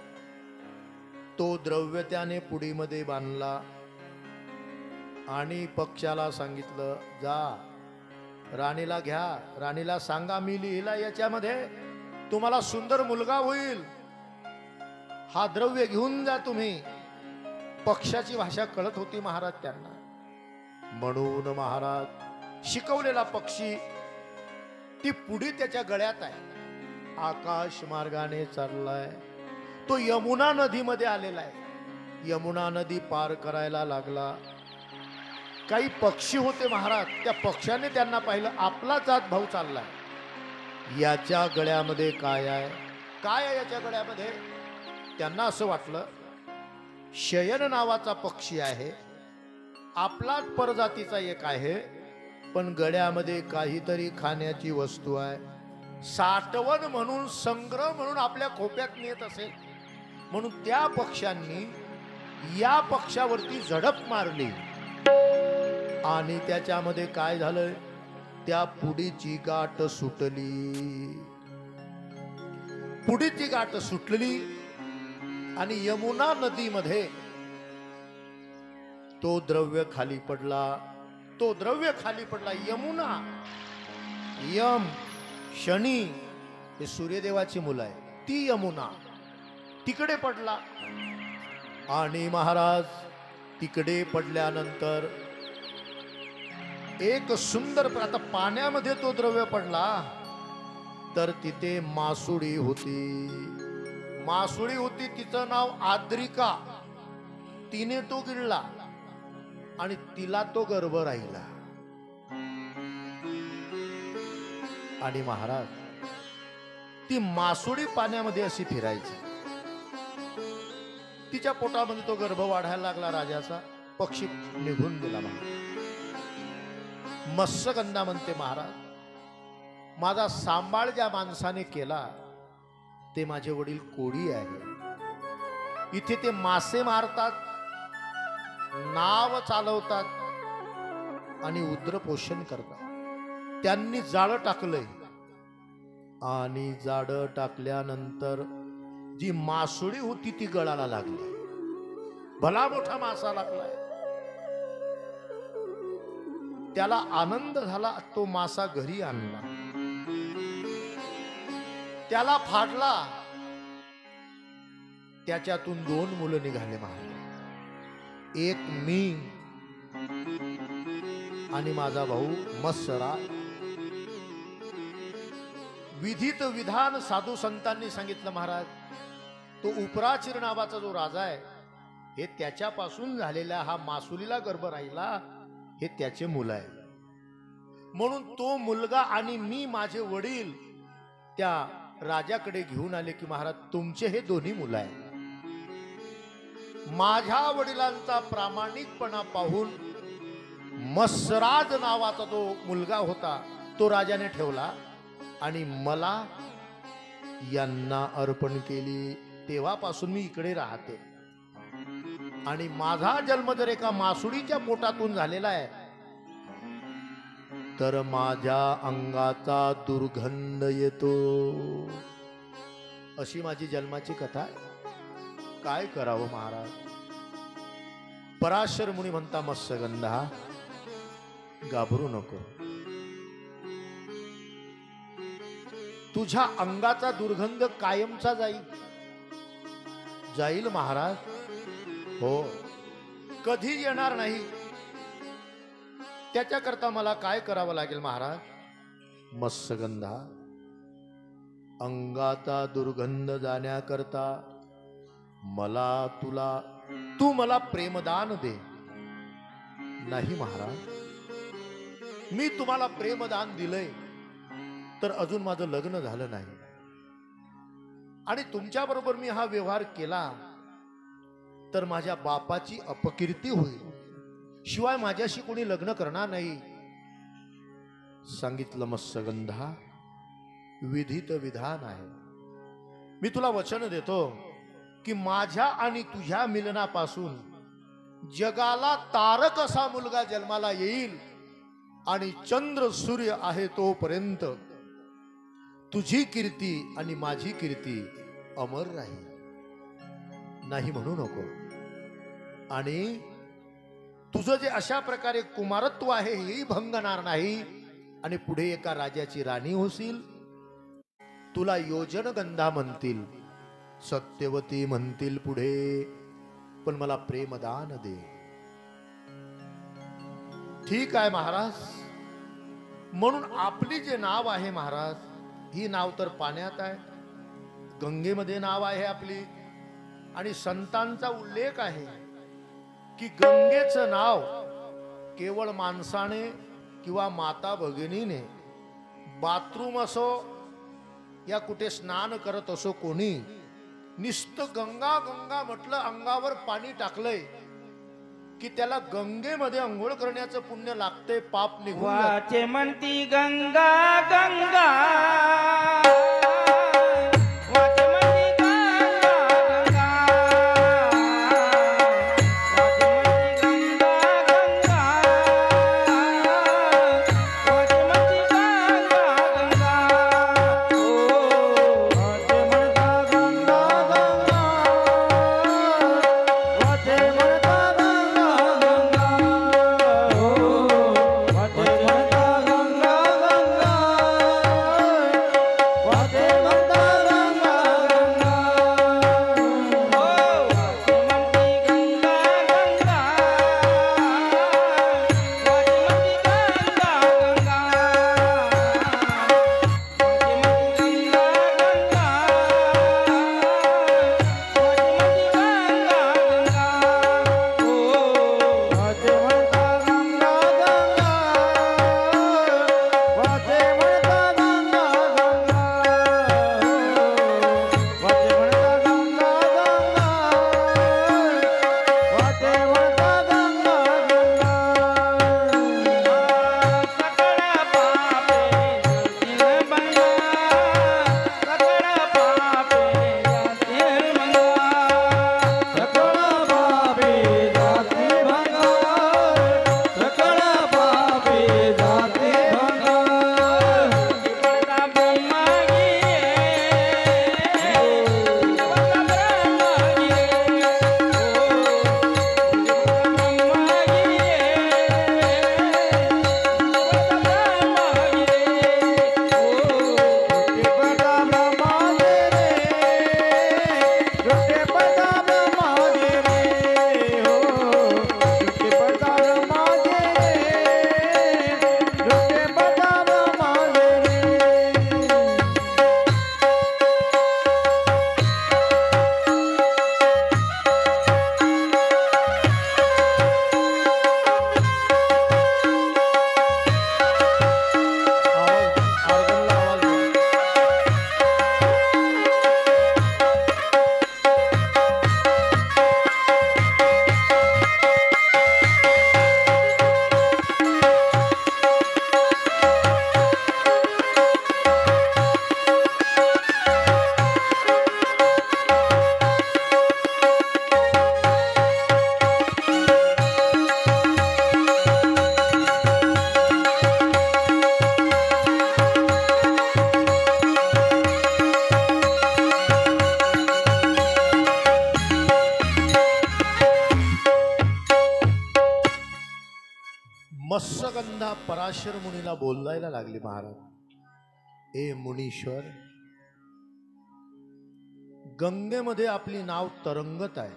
तो द्रव्य त्याने पुडीमध्ये बांधला आणि पक्षाला सांगितलं, जा राणीला घ्या, राणीला सांगा मी लिहिला याच्यामध्ये तुम्हाला सुंदर मुलगा होईल, हा द्रव्य घेऊन जा तुम्ही. पक्षाची भाषा कळत होती महाराज त्यांना. म्हणून महाराज, शिकवलेला पक्षी, ती पुडी त्याच्या गळ्यात आहे, आकाश मार्गाने चाललाय. तो यमुना नदीमध्ये आलेला आहे. यमुना नदी पार करायला लागला. काही पक्षी होते महाराज, त्या पक्ष्याने त्यांना पाहिलं, आपला जात भाऊ चाललाय, याच्या गळ्यामध्ये काय आहे, काय आहे याच्या गळ्यामध्ये. त्यांना असं वाटलं शयन नावाचा पक्षी आहे, आपलाच परजातीचा एक आहे, पण गळ्यामध्ये काहीतरी खाण्याची वस्तू आहे, साठवण म्हणून, संग्रह म्हणून आपल्या खोप्यात नेत असेल. म्हणून त्या पक्ष्यांनी या पक्षावरती झडप मारली आणि त्याच्यामध्ये काय झालं, त्या पुडीची गाठ सुटली. पुडीची गाठ सुटली आणि यमुना नदीमध्ये तो द्रव्य खाली पडला. तो द्रव्य खाली पडला. यमुना, यम, शनी हे सूर्यदेवाची मुलं आहे, ती यमुना तिकडे पडला. आणि महाराज, तिकडे पडल्यानंतर एक सुंदर, आता पाण्यामध्ये तो द्रव्य पडला तर तिथे मासुळी होती. मासुळी होती, तिचं नाव आद्रिका. तिने तो गिळला आणि तिला तो गर्भ राहिला. आणि महाराज, ती मासुळी पाण्यामध्ये अशी फिरायची. तिच्या पोटामध्ये तो गर्भ वाढायला लागला राजाचा. पक्षी निघून गेला. मत्स्यगंधा म्हणते महाराज, माझा सांभाळ ज्या माणसाने केला ते माझे वडील कोळी आहे. इथे ते मासे मारतात, नाव चालवतात आणि उदरपोषण करतात. त्यांनी जाळं टाकलंय आणि जाळं टाकल्यानंतर जी मासुळी होती ती गळाला लागली. भला मोठा मासा लागलाय. त्याला आनंद झाला. तो मासा घरी आणला, त्याला फाडला. त्याच्यातून 2 मुलं निघाले महाराज. एक मी आणि माझा भाऊ मत्सरा. विधित विधान साधू संतांनी सांगितलं महाराज, तो उपराचिर नावाचा जो राजा आहे, हे त्याच्यापासून झालेला हा मासुलीला गर्भ राहिला, हे त्याचे मुलं आहे. म्हणून तो मुलगा आणि मी, माझे वडील त्या राजाकडे घेऊन आले की महाराज तुमचे हे दोन्ही मुलं आहेत. माझ्या वडिलांचा प्रामाणिकपणा पाहून मत्सराज नावाचा जो मुलगा होता तो राजाने ठेवला आणि मला यांना अर्पण केली. तेव्हापासून मी इकडे राहते आणि माझा जन्म जर एका मासुडीच्या पोटातून झालेला आहे तर माझ्या अंगाचा दुर्गंध येतो. अशी माझी जन्माची कथा आहे. काय करावं महाराज? पराशर मुनी म्हणता, मत्स्यगंधा घाबरू नको, तुझ्या अंगाचा दुर्गंध कायमचा जाईल महाराज. हो, कधी येणार नाही. त्याच्याकरता मला काय करावं लागेल महाराज? मत्स्यगंधा, अंगाचा दुर्गंध जाण्याकरता तू मला प्रेमदान दे. नाही महाराज, मी तुम्हाला प्रेमदान दिलंय तर अजून माझं लग्न झालं नाही आणि तुमच्या बरोबर मी हा व्यवहार केला तर माझ्या बापाची अपकीर्ती होईल, शिवाय माझ्याशी कोणी लग्न करणार नाही. सांगितलं मत्स्यगंधा, विधित विधान आहे. मी तुला वचन देतो की माझ्या आणि तुझ्या मिलनापासून जगाला तारक असा मुलगा जन्माला येईल आणि चंद्र सूर्य आहे तोपर्यंत तुझी कीर्ती आणि माझी कीर्ती अमर राहील. नाही म्हणू नको. आणि तुझं जे अशा प्रकारे कुमारत्व आहे हेही भंगणार नाही आणि पुढे एका राजाची राणी होशील. तुला योजनगंधा म्हणतील, सत्यवती म्हणतील पुढे, पण मला प्रेमदान दे. ठीक आहे महाराज. म्हणून आपली जे नाव आहे महाराज, ही नाव तर पाण्यात आहे, गंगेमध्ये नाव आहे आपली. आणि संतांचा उल्लेख आहे की गंगेचं नाव केवळ माणसाने किंवा माता भगिनीने बाथरूम असो या कुठे स्नान करत असो कोणी निस्त गंगा गंगा म्हटलं, अंगावर पाणी टाकलंय की त्याला गंगेमध्ये अंघोळ करण्याचं पुण्य लागते, पाप निघून वाचे म्हणती गंगा गंगा, वाचे म्हणती गंगा गंगा, वाचे म्हणती गंगा गंगा, वाचे म्हणती गंगा गंगा, ओ वाचे म्हणता गंगा गंगा, वाचे म्हणता मत्स्यगंधा पराशर मुनीला बोलायला लागली, महाराज ए मुनीश्वर, गंगेमध्ये आपली नाव तरंगत आहे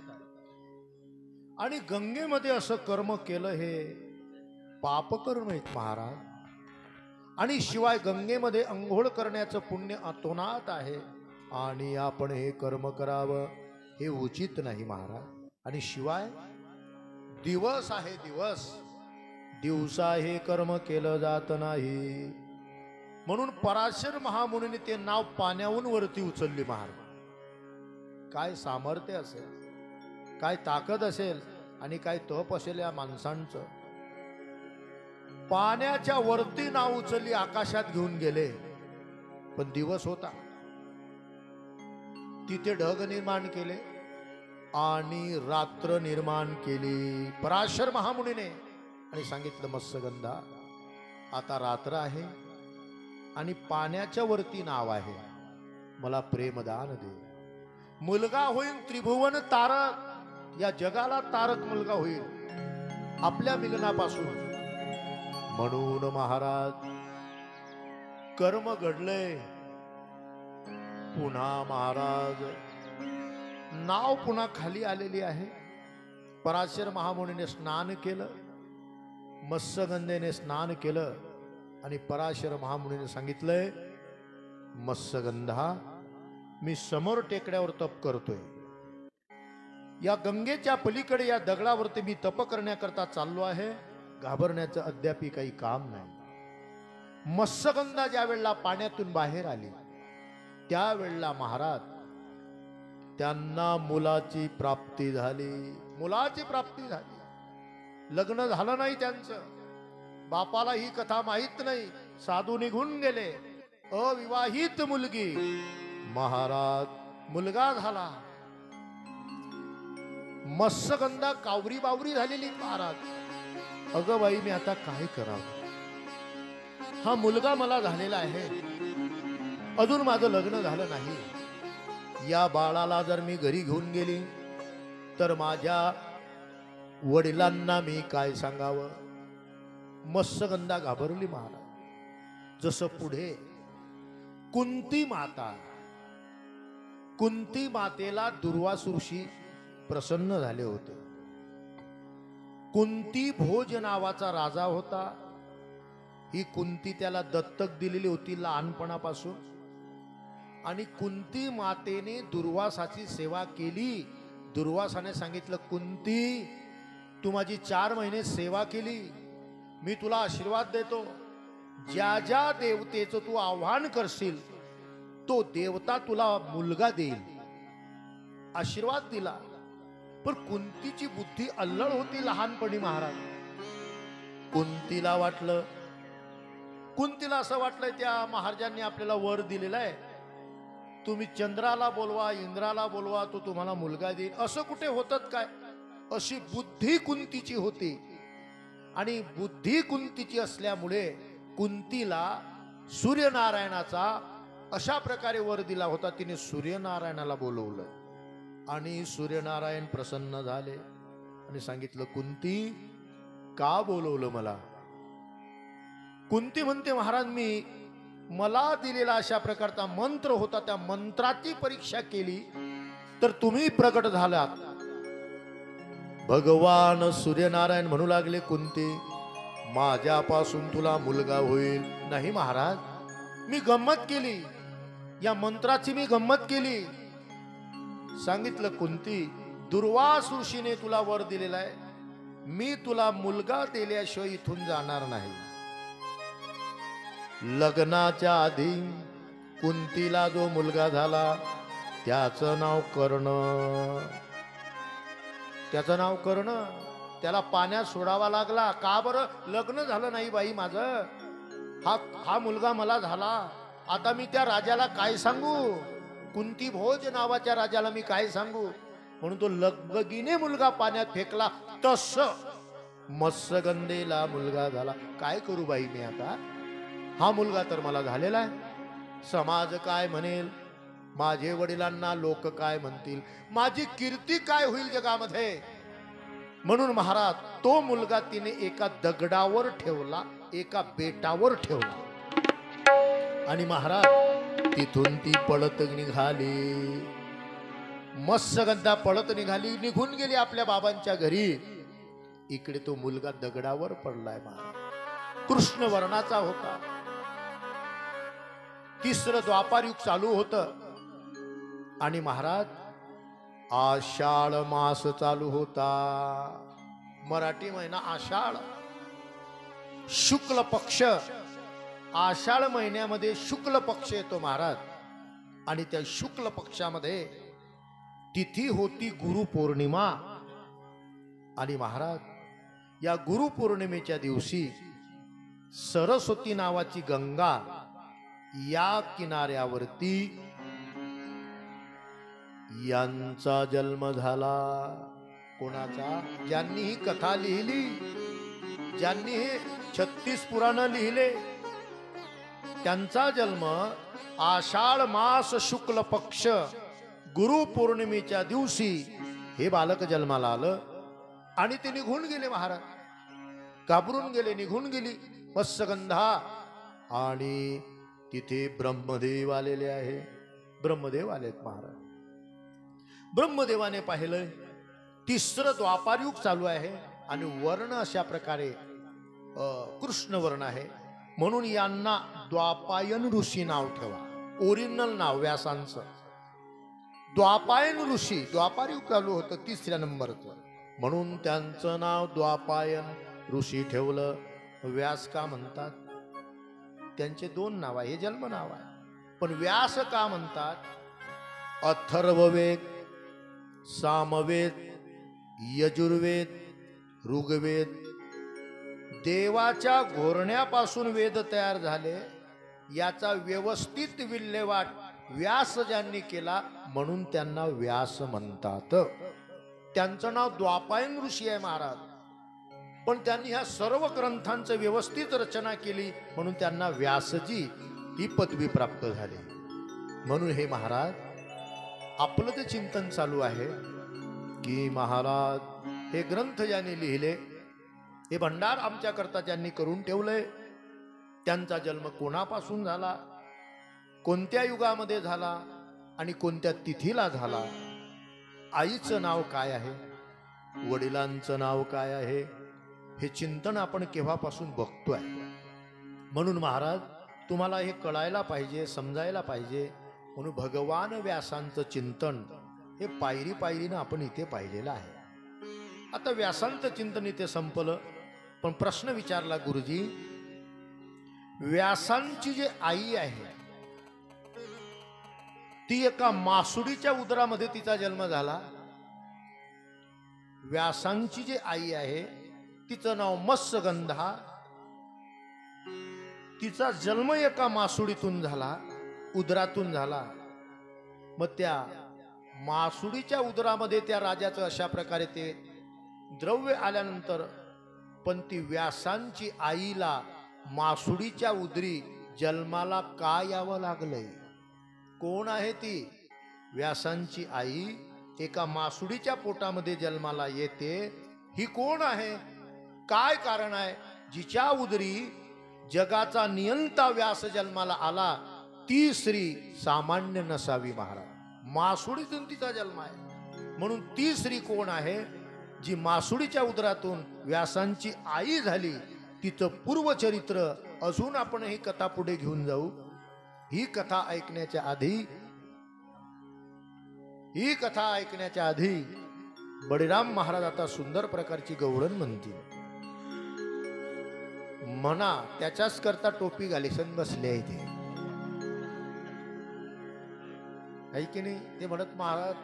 आणि गंगेमध्ये असं कर्म केलं हे पापकर्म आहेत महाराज, आणि शिवाय गंगेमध्ये अंघोळ करण्याचं पुण्य अतोनात आहे आणि आपण हे कर्म करावं हे उचित नाही महाराज. आणि शिवाय दिवस आहे, दिवसा हे कर्म केलं जात नाही. म्हणून पराशर महामुनीने ते नाव पाण्याहून वरती उचलली महाराज. काय सामर्थ्य असेल, काय ताकद असेल आणि काय तप असेल या माणसांचं. पाण्याच्या वरती नाव उचलली, आकाशात घेऊन गेले, पण दिवस होता. तिथे ढग निर्माण केले आणि रात्र निर्माण केली पराशर महामुनीने आणि सांगितलं, मत्स्यगंधा आता रात्र आहे आणि पाण्याच्या वरती नाव आहे, मला प्रेमदान दे. मुलगा होईल त्रिभुवन तारक, या जगाला तारक मुलगा होईल आपल्या मिलनापासून. म्हणून महाराज कर्म घडले. पुन्हा महाराज नाव पुन्हा खाली आलेली आहे. पराशर महामुनीने स्नान केलं, मत्स्यगंधेने स्नान केलं आणि पराशर महामुनीने सांगितलंय, मत्स्यगंधा मी समोर टेकड्यावर तप करतोय, या गंगेच्या पलीकडे या दगडावरती मी तप करण्याकरता चाललो आहे, घाबरण्याचं अद्याप काही काम नाही. मत्स्यगंधा ज्या वेळेला पाण्यातून बाहेर आली त्यावेळेला महाराज त्यांना मुलाची प्राप्ती झाली. मुलाची प्राप्ती झाली. लग्न झालं नाही त्यांचं, बापाला ही कथा माहित नाही, साधू निघून गेले. अविवाहित मुलगी, महाराज मुलगा झाला. मत्स्यगंधा कावरी बावरी झालेली. महाराज अगं बाई मी आता काय करावं, हा मुलगा मला झालेला आहे, अजून माझं लग्न झालं नाही, या बाळाला जर मी घरी घेऊन गेली तर माझ्या वडिलांना मी काय सांगावं. मत्स्यगंधा घाबरली महाराज. जसं पुढे कुंती मातेला दुर्वासूशी प्रसन्न झाले होते. कुंती भोज नावाचा राजा होता. ही कुंती त्याला दत्तक दिलेली होती लहानपणापासून, आणि कुंती मातेने दुर्वासाची सेवा केली. दुर्वासाने सांगितलं, कुंती तू माझी 4 महिने सेवा केली, मी तुला आशीर्वाद देतो, ज्या ज्या देवतेचं तू आव्हान करशील तो देवता तुला मुलगा देईल. आशीर्वाद दिला. पण कुंतीची बुद्धी अल्लड होती लहानपणी महाराज. कुंतीला असं वाटलंय त्या महाराजांनी आपल्याला वर दिलेला आहे, तुम्ही चंद्राला बोलवा, इंद्राला बोलवा, तो तुम्हाला मुलगा देईल. असं कुठे होतं काय? अशी बुद्धी कुंतीची होती. आणि बुद्धी कुंतीची असल्यामुळे कुंतीला सूर्यनारायणाचा अशा प्रकारे वर दिला होता. तिने सूर्यनारायणाला बोलवलं आणि सूर्यनारायण प्रसन्न झाले आणि सांगितलं, कुंती का बोलवलं मला? कुंती म्हणते, महाराज मला दिलेला अशा प्रकारचा मंत्र होता, त्या मंत्राची परीक्षा केली तर तुम्ही प्रकट झालात. भगवान सूर्यनारायण म्हणू लागले, कुंती माझ्यापासून तुला मुलगा होईल. नाही महाराज, मी गंमत केली, या मंत्राची मी गंमत केली. सांगितलं, कुंती दुर्वास ऋषीने तुला वर दिलेला आहे, मी तुला मुलगा दिल्याशिवाय इथून जाणार नाही. लग्नाच्या आधी कुंतीला जो मुलगा झाला त्याचं नाव कर्ण. त्याला पाण्यात सोडावा लागला. का बरं? लग्न झालं नाही बाई माझं, हा मुलगा मला झाला, आता मी त्या राजाला काय सांगू? कुंती भोज नावाच्या राजाला मी काय सांगू? म्हणून तो लगबगीने मुलगा पाण्यात फेकला. तस मत्स्यगंधेला मुलगा झाला. काय करू बाई मी आता? हा मुलगा तर मला झालेला आहे, समाज काय म्हणेल, माझे वडिलांना लोक काय म्हणतील, माझी कीर्ती काय होईल जगामध्ये? म्हणून महाराज तो मुलगा तिने एका दगडावर ठेवला, एका बेटावर ठेवला आणि महाराज तिथून ती पळत निघाली. मत्स्यगंधा पळत निघाली, निघून गेली आपल्या बाबांच्या घरी. इकडे तो मुलगा दगडावर पडलाय महाराज. कृष्ण वर्णाचा होता. तिसरं द्वापार युग चालू होतं आणि महाराज आषाढ मास चालू होता. मराठी महिना आषाढ, शुक्ल पक्ष. आषाढ महिन्यामध्ये शुक्ल पक्ष येतो महाराज. आणि त्या शुक्ल पक्षामध्ये तिथी होती गुरुपौर्णिमा. आणि महाराज या गुरुपौर्णिमेच्या दिवशी सरस्वती नावाची गंगा या किनाऱ्यावरती यांचा जन्म झाला. कोणाचा? ज्यांनी ही कथा लिहिली, ज्यांनी हे 36 पुराण लिहिले, त्यांचा जन्म आषाढ मास शुक्ल पक्ष गुरुपौर्णिमेच्या दिवशी हे बालक जन्माला आलं. आणि ते निघून गेले महाराज. घाबरून गेले, निघून गेली मत्स्यगंधा. आणि तिथे ब्रह्मदेव आलेले आहे. ब्रह्मदेव आलेत महाराज. ब्रह्मदेवाने पाहिलं तिसरं द्वापारयुग चालू आहे आणि वर्ण अशा प्रकारे कृष्ण वर्ण आहे. म्हणून यांना द्वापायन ऋषी नाव ठेवा. ओरिजिनल नाव व्यासांचं द्वापायन ऋषी. द्वापारयुग चालू होतं तिसऱ्या नंबरचं, म्हणून त्यांचं नाव द्वापायन ऋषी ठेवलं. व्यास का म्हणतात? त्यांचे 2 नाव आहे. हे जन्म नाव आहे, पण व्यास का म्हणतात? अथर्ववेद, सामवेद, यजुर्वेद, ऋग्वेद, देवाच्या घोरण्यापासून वेद तयार झाले. याचा व्यवस्थित विल्हेवाट व्यास ज्यांनी केला म्हणून त्यांना व्यास म्हणतात. त्यांचं नाव द्वापायन ऋषी आहे महाराज. पण त्यांनी ह्या सर्व ग्रंथांचं व्यवस्थित रचना केली म्हणून त्यांना व्यासजी ही पदवी प्राप्त झाली. म्हणून हे महाराज आपलं ते चिंतन चालू आहे की महाराज हे ग्रंथ ज्यांनी लिहिले, हे भंडार आमच्याकरता ज्यांनी करून ठेवलंय, त्यांचा जन्म कोणापासून झाला, कोणत्या युगामध्ये झाला आणि कोणत्या तिथीला झाला, आईचं नाव काय आहे, वडिलांचं नाव काय आहे, हे चिंतन आपण केव्हापासून बघतोय. म्हणून महाराज तुम्हाला हे कळायला पाहिजे, समजायला पाहिजे. म्हणून भगवान व्यासांचं चिंतन हे पायरी पायरीनं आपण इथे पाहिलेलं आहे. आता व्यासांचं चिंतन इथे संपलं, पण प्रश्न विचारला गुरुजी, व्यासांची जी आई आहे ती एका मासुडीच्या उदरामध्ये तिचा जन्म झाला. व्यासांची जी आई आहे तिचं नाव मत्स्यगंधा. तिचा जन्म एका मासुडीतून झाला, उदरातून झाला. मग त्या मासुडीच्या उदरामध्ये त्या राजाचं अशा प्रकारे ते द्रव्य आल्यानंतर, पण ती व्यासांची आईला मासुडीच्या उदरी जन्माला का यावं लागलंय? कोण आहे ती? व्यासांची आई एका मासुडीच्या पोटामध्ये जन्माला येते. ही कोण आहे? काय कारण आहे? जिच्या उदरी जगाचा नियंता व्यास जन्माला आला ती स्त्री सामान्य नसावी महाराज. मासुडीतून तिचा जन्म आहे, म्हणून ती स्त्री कोण आहे? जी मासुडीच्या उदरातून व्यासांची आई झाली. तिचं पूर्वचरित्र अजून आपण ही कथा पुढे घेऊन जाऊ. ही कथा ऐकण्याच्या आधी बळीराम महाराज आता सुंदर प्रकारची गवळण म्हणतील. म्हणा त्याच्याच करता टोपी घालीसन बसले आहे ते, आहे की नाही? ते म्हणत महाराज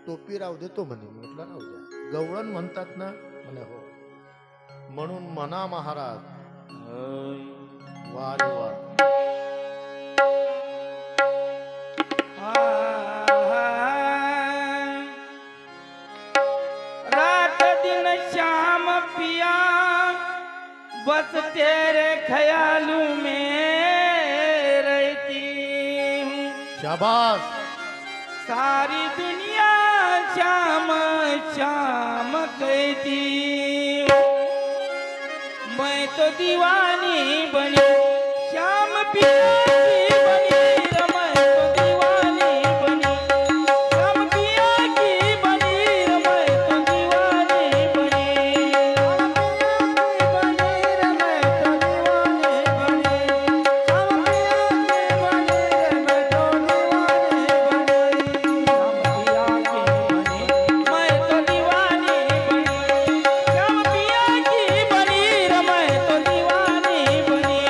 टोपी राहू दे, तो म्हणे. म्हटलं राहू द्या, गवळण म्हणतात ना. म्हणे हो. म्हणून म्हणा महाराज. वा रे वा. रात दिन श्याम पिया बस तेरे ख्यालों में रहती हूँ. शाबाश. सारी दुनिया श्याम श्याम कहती मैं तो दीवानी बनी श्याम पिया की बनी रे मैं तो दीवानी बनी श्याम पिया की बनी रे मैं तो दीवानी बनी श्याम पिया की बनी रे मैं तो दीवानी बनी श्याम पिया की बनी रे मैं तो दीवानी बनी श्याम पिया की बनी मैं तो दीवानी बनी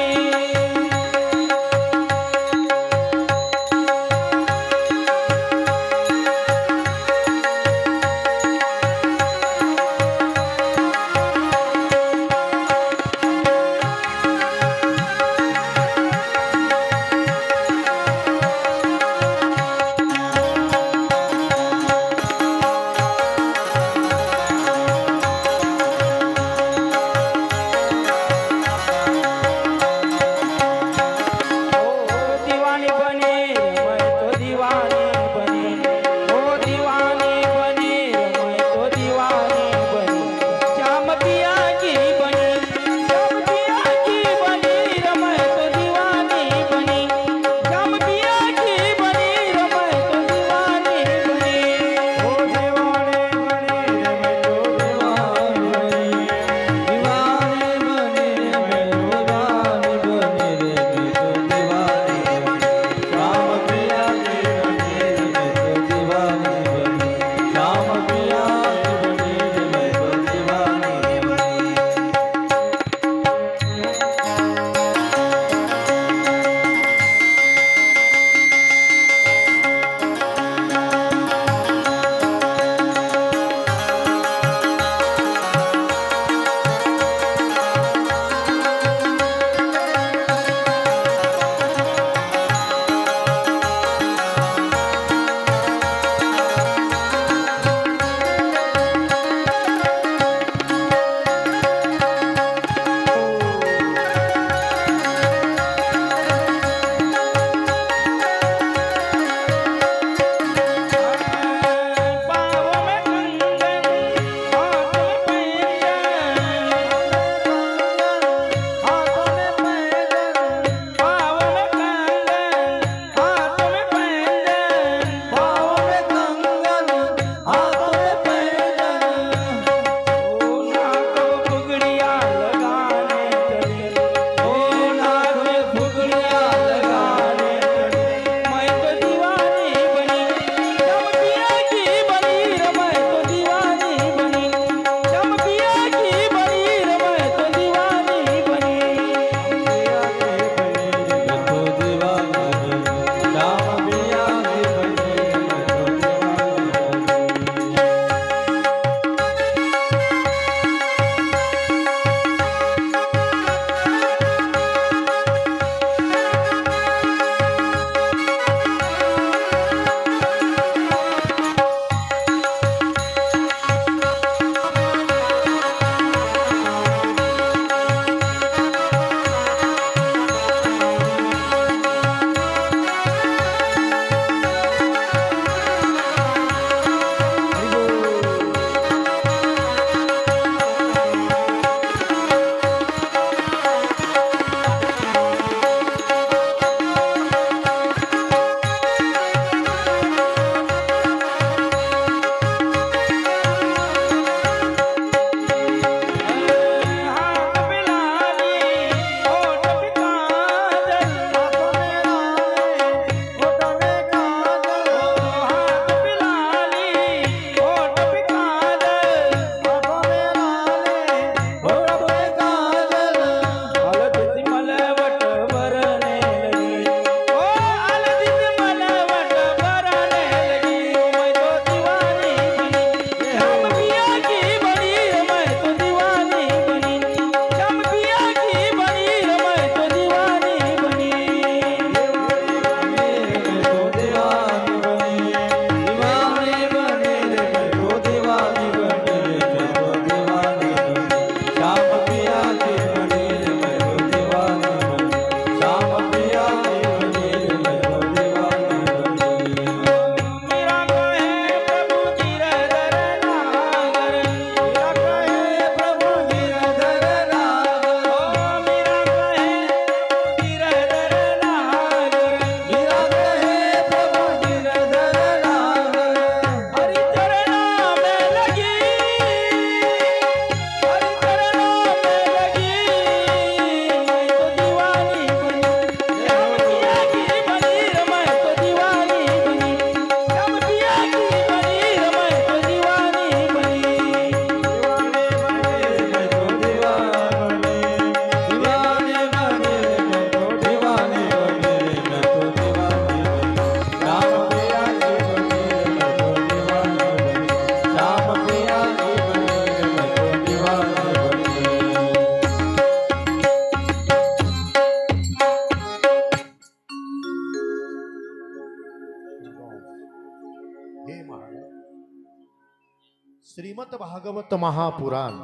श्रीमद भागवत महापुराण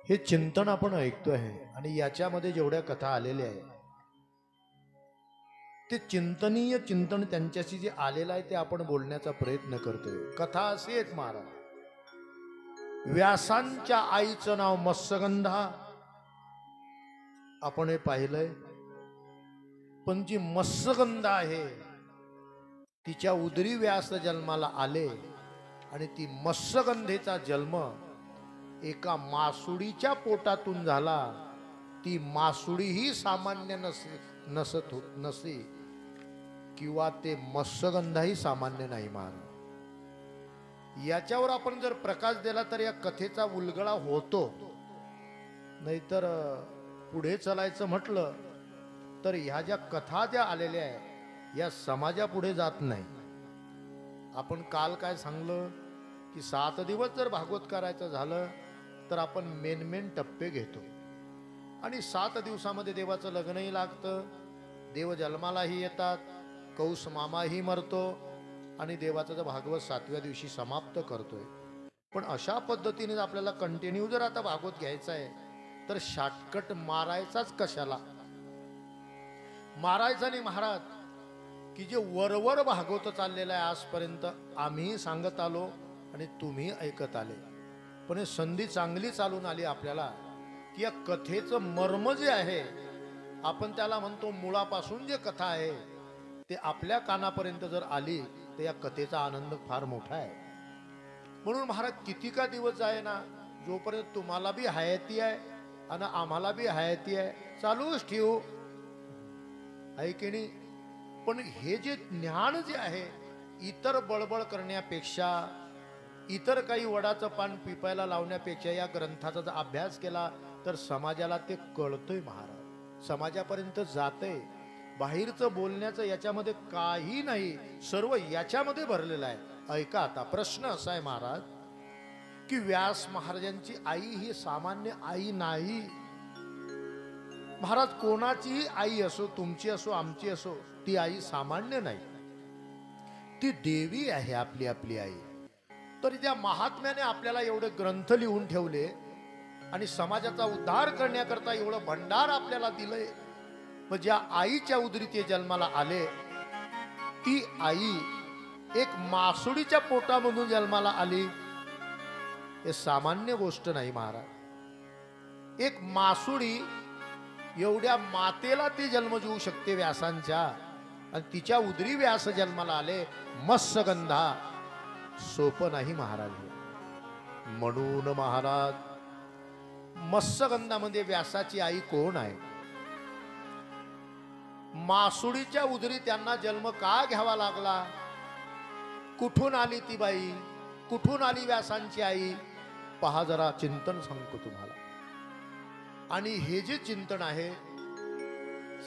हे चिंतन आपण ऐकतोय आणि याच्यामध्ये जेवढ्या कथा आलेल्या आहेत ते चिंतनीय चिंतन त्यांच्याशी जे आलेलं आहे ते आपण बोलण्याचा प्रयत्न करतोय. कथा अशी आहेत महाराज. व्यासांच्या आईचं नाव मत्स्यगंधा, आपण हे पाहिलंय. पण जी मत्स्यगंधा आहे तिच्या उदरी व्यास जन्माला आले आणि ती मत्स्यगंधेचा जन्म एका मासुडीच्या पोटातून झाला. ती मासुडी ही सामान्य नसे किंवा ते मत्स्यगंधाही सामान्य नाही महाराज. याच्यावर आपण जर प्रकाश दिला तर या कथेचा उलगडा होतो. नाहीतर पुढे चालायचं म्हटलं तर ह्या ज्या कथा ज्या आलेल्या आहेत या समाजापुढे जात नाही. आपण काल काय सांगलं की 7 दिवस जर भागवत करायचं झालं तर आपण मेन टप्पे घेतो आणि 7 दिवसामध्ये देवाचं लग्नही लागतं, देव जन्मालाही येतात, कौस मामाही मरतो आणि देवाचं भागवत 7व्या दिवशी समाप्त करतोय. पण अशा पद्धतीने आपल्याला कंटिन्यू जर आता भागवत घ्यायचं आहे तर शॉर्टकट मारायचाच कशाला. मारायचा नाही महाराज की जे वरवर भागवत चाललेलं आहे आजपर्यंत आम्ही सांगत आलो आणि तुम्ही ऐकत आले. पण हे संधी चांगली चालून आली आपल्याला की या कथेचं मर्म जे आहे आपण त्याला म्हणतो मुळापासून जे कथा आहे ते आपल्या कानापर्यंत जर आली तर या कथेचा आनंद फार मोठा आहे. म्हणून महाराज किती का दिवस आहे ना, जोपर्यंत तुम्हाला बी हयाती आहे आणि आम्हाला बी हयाती आहे चालूच ठेवू आहे की नाही. पण हे जे ज्ञान जे आहे इतर बळबळ करण्यापेक्षा, इतर काही वडाचं पान पिपायला लावण्यापेक्षा या ग्रंथाचा जर अभ्यास केला तर समाजाला ते कळतंय महाराज, समाजापर्यंत जातंय. बाहेरचं बोलण्याचं याच्यामध्ये काही नाही, सर्व याच्यामध्ये भरलेलं आहे. ऐका आता प्रश्न असा आहे महाराज की व्यास महाराजांची आई ही सामान्य आई नाही महाराज. कोणाचीही आई असो, तुमची असो, आमची असो, ती आई सामान्य नाही, ती देवी आहे आपली आपली आई. तर त्या महात्म्याने आपल्याला एवढे ग्रंथ लिहून ठेवले आणि समाजाचा उद्धार करण्याकरता एवढं भंडार आपल्याला दिलंय. मग ज्या आईच्या उदरी ते जन्माला आले ती आई एक मासुडीच्या पोटामधून जन्माला आली हे सामान्य गोष्ट नाही महाराज. एक मासुडी एवढ्या मातेला ती जन्म देऊ शकते व्यासांच्या आणि तिच्या उदरी व्यास जन्माला आले. मत्स्यगंधा सोपं नाही महाराज. म्हणून महाराज मत्स्यगंधामध्ये व्यासाची आई कोण आहे, मासुडीच्या उदरी त्यांना जन्म का घ्यावा लागला, कुठून आली ती बाई, कुठून आली व्यासांची आई, पहा जरा चिंतन सांगतो तुम्हाला. आणि हे जे चिंतन आहे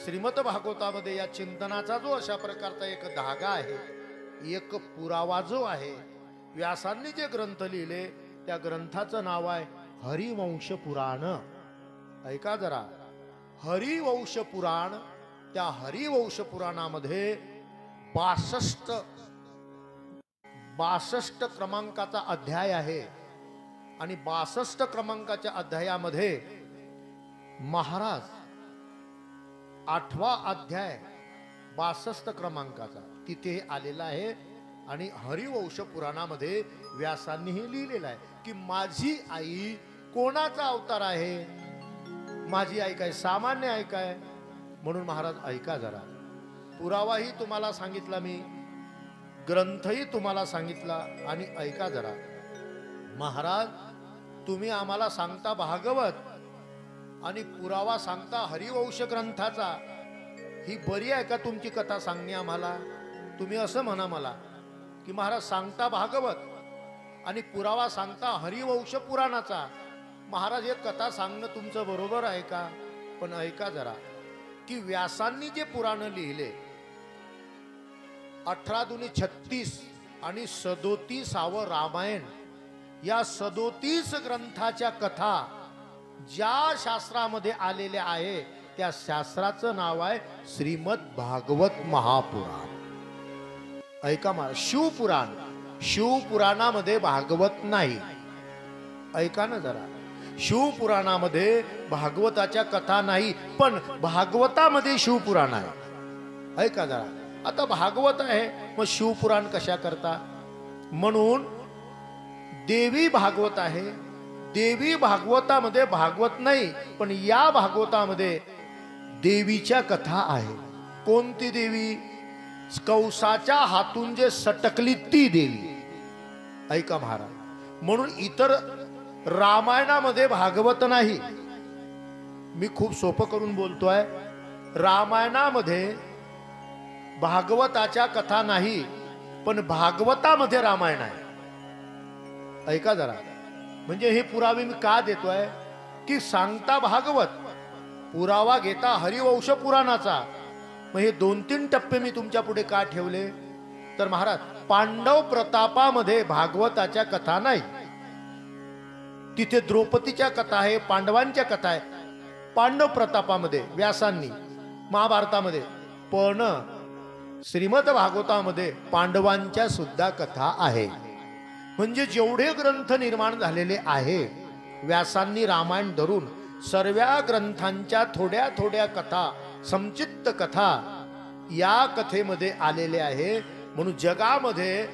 श्रीमद भागवतामध्ये या चिंतनाचा जो अशा प्रकारचा एक धागा आहे, एक पुरावा जो आहे, व्यासांनी जे ग्रंथ लिहिले त्या ग्रंथाचं नाव आहे हरिवंश पुराण. ऐका जरा, हरिवंश पुराण. त्या हरिवंश पुराणामध्ये 62 क्रमांकाचा अध्याय आहे आणि 62 क्रमांकाच्या अध्यायामध्ये महाराज 8वा अध्याय 62 क्रमांकाचा तिथे आलेला आहे. आणि हरिवंश पुराणामध्ये व्यासांनीही लिहिलेलं आहे की माझी आई कोणाचा अवतार आहे, माझी आई काय सामान्य आई काय. म्हणून महाराज ऐका जरा, पुरावाही तुम्हाला सांगितला मी, ग्रंथही तुम्हाला सांगितला आणि ऐका जरा महाराज. तुम्ही आम्हाला सांगता भागवत आणि पुरावा सांगता हरिवंश ग्रंथाचा, ही बरी आहे का तुमची कथा सांगणे आम्हाला. तुम्ही असं म्हणा मला की महाराज सांगता भागवत आणि पुरावा सांगता हरिवंश पुराणाचा. महाराज हे कथा सांगणं तुमचं बरोबर आहे का. पण ऐका जरा की व्यासांनी जे पुराण लिहिले 18 दुनी 36 आणि 37वे रामायण, या 37 ग्रंथाच्या कथा ज्या शास्त्रामध्ये आलेल्या आहे त्या शास्त्राचं नाव आहे श्रीमद भागवत महापुराण. ऐका महाराज, शिवपुराण शिवपुराणामध्ये भागवत नाही. ऐका ना जरा, शिवपुराणामध्ये भागवताच्या कथा नाही, पण भागवतामध्ये शिवपुराण आहे. ऐका जरा, आता भागवत आहे मग शिवपुराण कशा करता? म्हणून देवी भागवत आहे. देवी भागवतामध्ये भागवत नाही, पण या भागवतामध्ये देवीच्या कथा आहे. कोणती देवी? कंसाच्या हातून जे सटकली ती देवी. ऐका महाराज, म्हणून इतर रामायणामध्ये भागवत नाही. मी खूप सोपं करून बोलतोय. रामायणामध्ये भागवताच्या कथा नाही, पण भागवतामध्ये रामायण आहे. ऐका जरा, म्हणजे हे पुरावे मी का देतोय की सांगता भागवत, पुरावा घेता हरिवंश पुराणाचा. मग हे 2-3 टप्पे मी तुमच्या पुढे का ठेवले? तर महाराज, पांडव प्रतापामध्ये भागवताच्या कथा नाही. तिथे द्रौपदीच्या कथा आहे, पांडवांच्या कथा आहे पांडव प्रतापामध्ये, व्यासांनी महाभारतामध्ये. पण श्रीमद भागवतामध्ये पांडवांच्या सुद्धा कथा आहे. म्हणजे जेवढे ग्रंथ निर्माण झालेले आहे व्यासांनी रामायण धरून, सर्व ग्रंथांच्या थोड्या थोड्या कथा, संक्षिप्त कथा या कथेमध्ये आलेले आहे. म्हणून जगामध्ये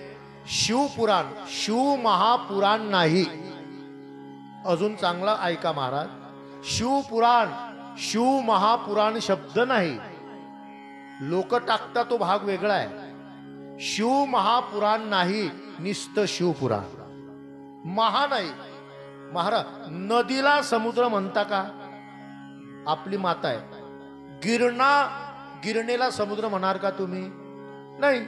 शिवपुराण, शिव महापुराण नाही. अजून चांगला ऐका महाराज, शिवपुराण, शिव महापुराण शब्द नाही. लोक टाकता तो भाग वेगळा आहे. शिव महापुराण नाही, निस्त शिवपुराण. महा नाही. महाराज, नदीला समुद्र म्हणता का? आपली माता आहे. गिरणेला समुद्र म्हणाल का तुम्ही? नाही.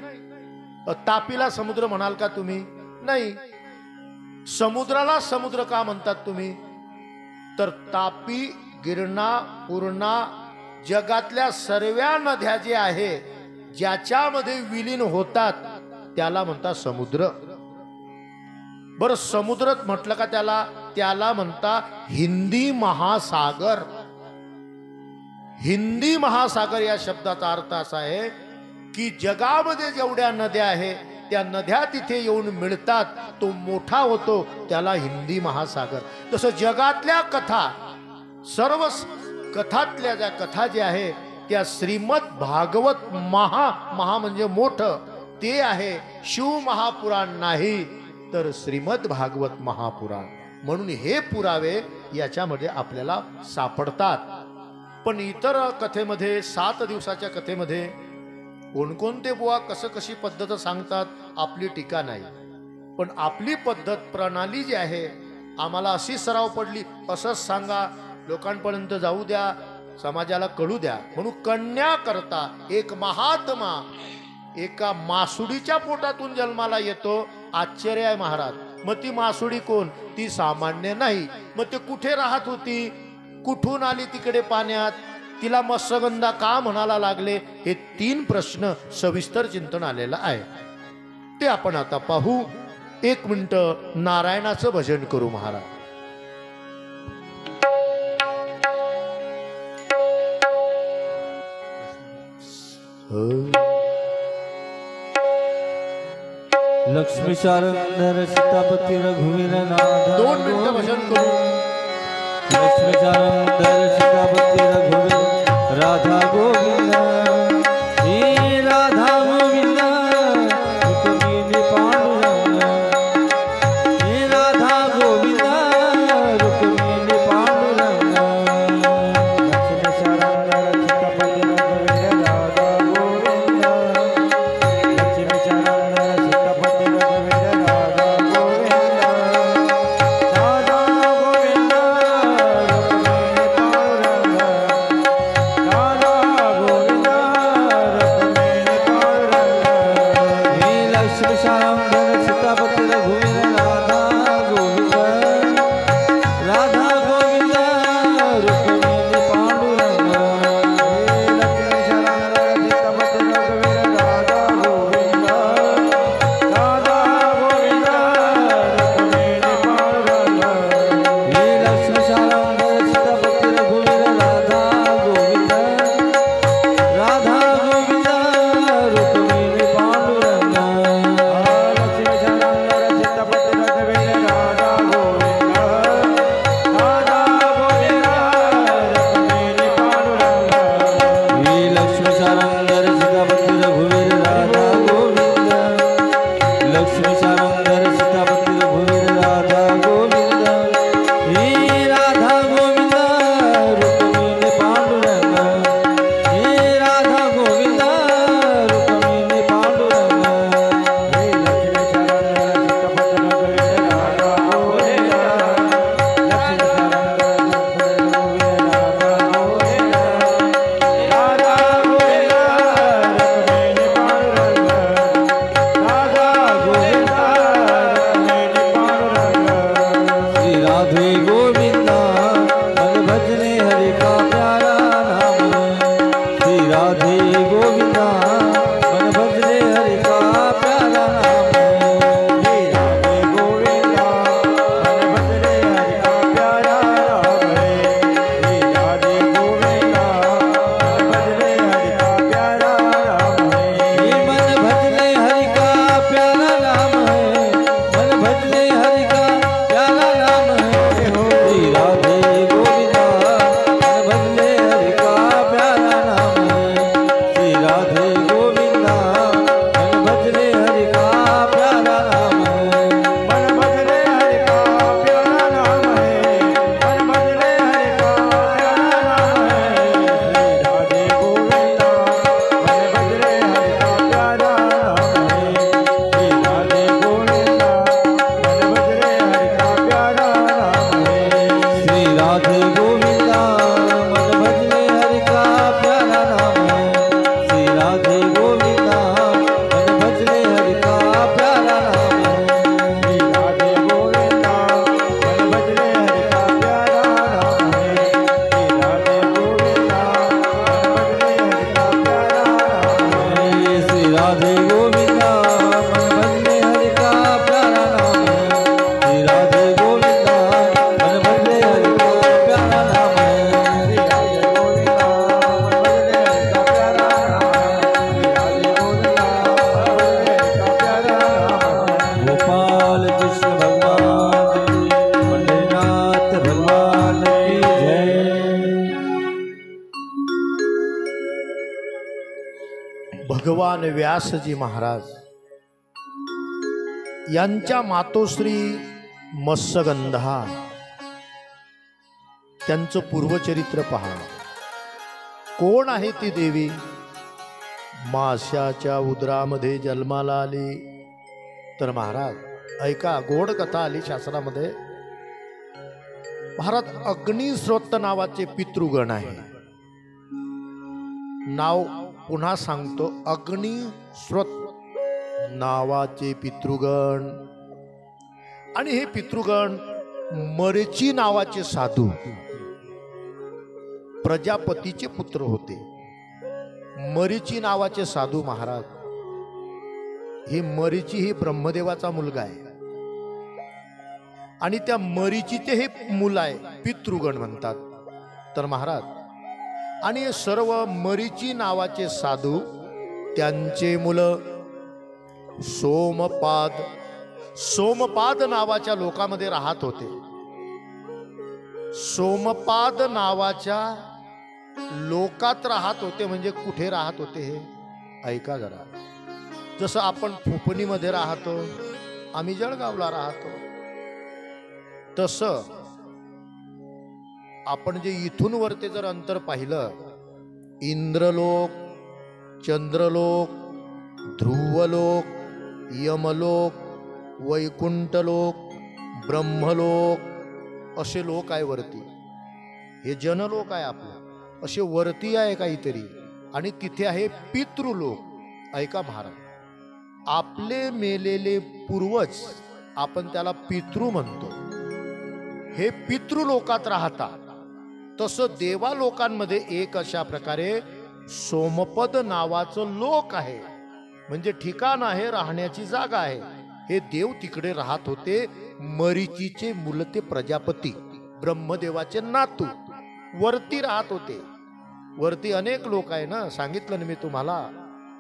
तापीला समुद्र म्हणाल का तुम्ही? नाही. समुद्राला समुद्र का म्हणतात तुम्ही? तर तापी, गिरणा, पूर्णा, जगातल्या सर्व नद्या जे आहे ज्याच्यामध्ये विलीन होतात त्याला म्हणतात समुद्र. बर, समुद्र म्हटलं का त्याला म्हणता हिंदी महासागर. हिंदी महासागर या शब्दाचा अर्थ असा आहे की जगामध्ये जेवढ्या नद्या आहेत त्या नद्या तिथे येऊन मिळतात, तो मोठा होतो, त्याला हिंदी महासागर. तसं जगातल्या कथा, सर्व कथातल्या ज्या कथा ज्या आहे त्या श्रीमद भागवत महा म्हणजे मोठं ते आहे. शिव महापुराण नाही, तर श्रीमद भागवत महापुराण. म्हणून हे पुरावे याच्यामध्ये आपल्याला सापडतात. पण इतर कथेमध्ये, 7 दिवसाच्या कथेमध्ये कोणकोणते बुवा कशी पद्धत सांगतात, आपली टीका नाही. पण आपली पद्धत, प्रणाली जी आहे, आम्हाला अशी सराव पडली, असंच सांगा, लोकांपर्यंत जाऊ द्या, समाजाला कळू द्या. म्हणून कन्या करता एक महात्मा एका मासुडीच्या पोटातून जन्माला येतो. आश्चर्य आहे महाराज. मग ती मासुडी कोण? ती सामान्य नाही. मग ते कुठे राहत होती? कुठून आली तिकडे पाण्यात? तिला मत्स्यगंधा का म्हणायला लागले? हे 3 प्रश्न सविस्तर चिंतन आलेलं आहे. ते आपण आता पाहू. 1 मिनिट नारायणाचं भजन करू महाराज. लक्ष्मी शारंधर सीतापती रघुवीर नाथ. 2 मिनिट भजन करू. लक्ष्मी शारंधर सीतापती रघुवीर राधा गोविंद. हे राधा गोविंद रुक्मिणी पांडुरंग. हे राधा गोविंद रुक्मिणी पांडुरंग. लक्ष्मी शारंधर सीतापती रघुवीर राधा गोविंद. लक्ष्मी शारंधर सीतापती रघुवीर राधा गोविंद. राधा गोविंद रुक्मिणी पांडुरंग. राधा गोविंद भगवान व्यासजी महाराज यांच्या मातोश्री मत्स्यगंधा, त्यांचं पूर्वचरित्र पहा. कोण आहे ती देवी? माशाच्या उदरामध्ये जन्माला आली. तर महाराज ऐका, गोड कथा आली शास्त्रामध्ये. महाराज अग्निस्रोत नावाचे पितृगण आहे. नाव पुन्हा सांगतो, अग्निस्रोत नावाचे पितृगण. आणि हे पितृगण मरीची नावाचे साधू प्रजापतीचे पुत्र होते. मरीची नावाचे साधू महाराज, ही मरीची ही ब्रह्मदेवाचा मुलगा आहे आणि त्या मरीचीचे हे मुलं आहे, पितृगण म्हणतात. तर महाराज आणि हे सर्व मरीची नावाचे साधू, त्यांचे मुलं सोमपाद नावाच्या लोकांमध्ये राहत होते. सोमपाद नावाच्या लोकात राहत होते. म्हणजे कुठे राहत होते हे ऐका जरा. जसं आपण फुफणीमध्ये राहतो, आम्ही जळगावला राहतो, तसं आपण जे इथून वरते जर अंतर पाहिलं, इंद्रलोक, चंद्रलोक, ध्रुवलोक, यमलोक, वैकुंठलोक, ब्रह्मलोक असे लोक आहे वरती. हे जनलोक आहे आपलं, असे वरती आहे काहीतरी. आणि तिथे आहे पितृलोक. ऐका महाराज, आपले मेलेले पूर्वज, आपण त्याला पितृ म्हणतो, हे पितृलोकात राहतात. तसं देवालोकांमध्ये एक अशा प्रकारे सोमपद नावाचं लोक आहे, म्हणजे ठिकाण आहे, राहण्याची जागा आहे. हे देव तिकडे राहत होते. मरीचीचे मुलते प्रजापती, ब्रह्मदेवाचे नातू वरती राहत होते. वरती अनेक लोक आहे ना, सांगितलं ना मी तुम्हाला.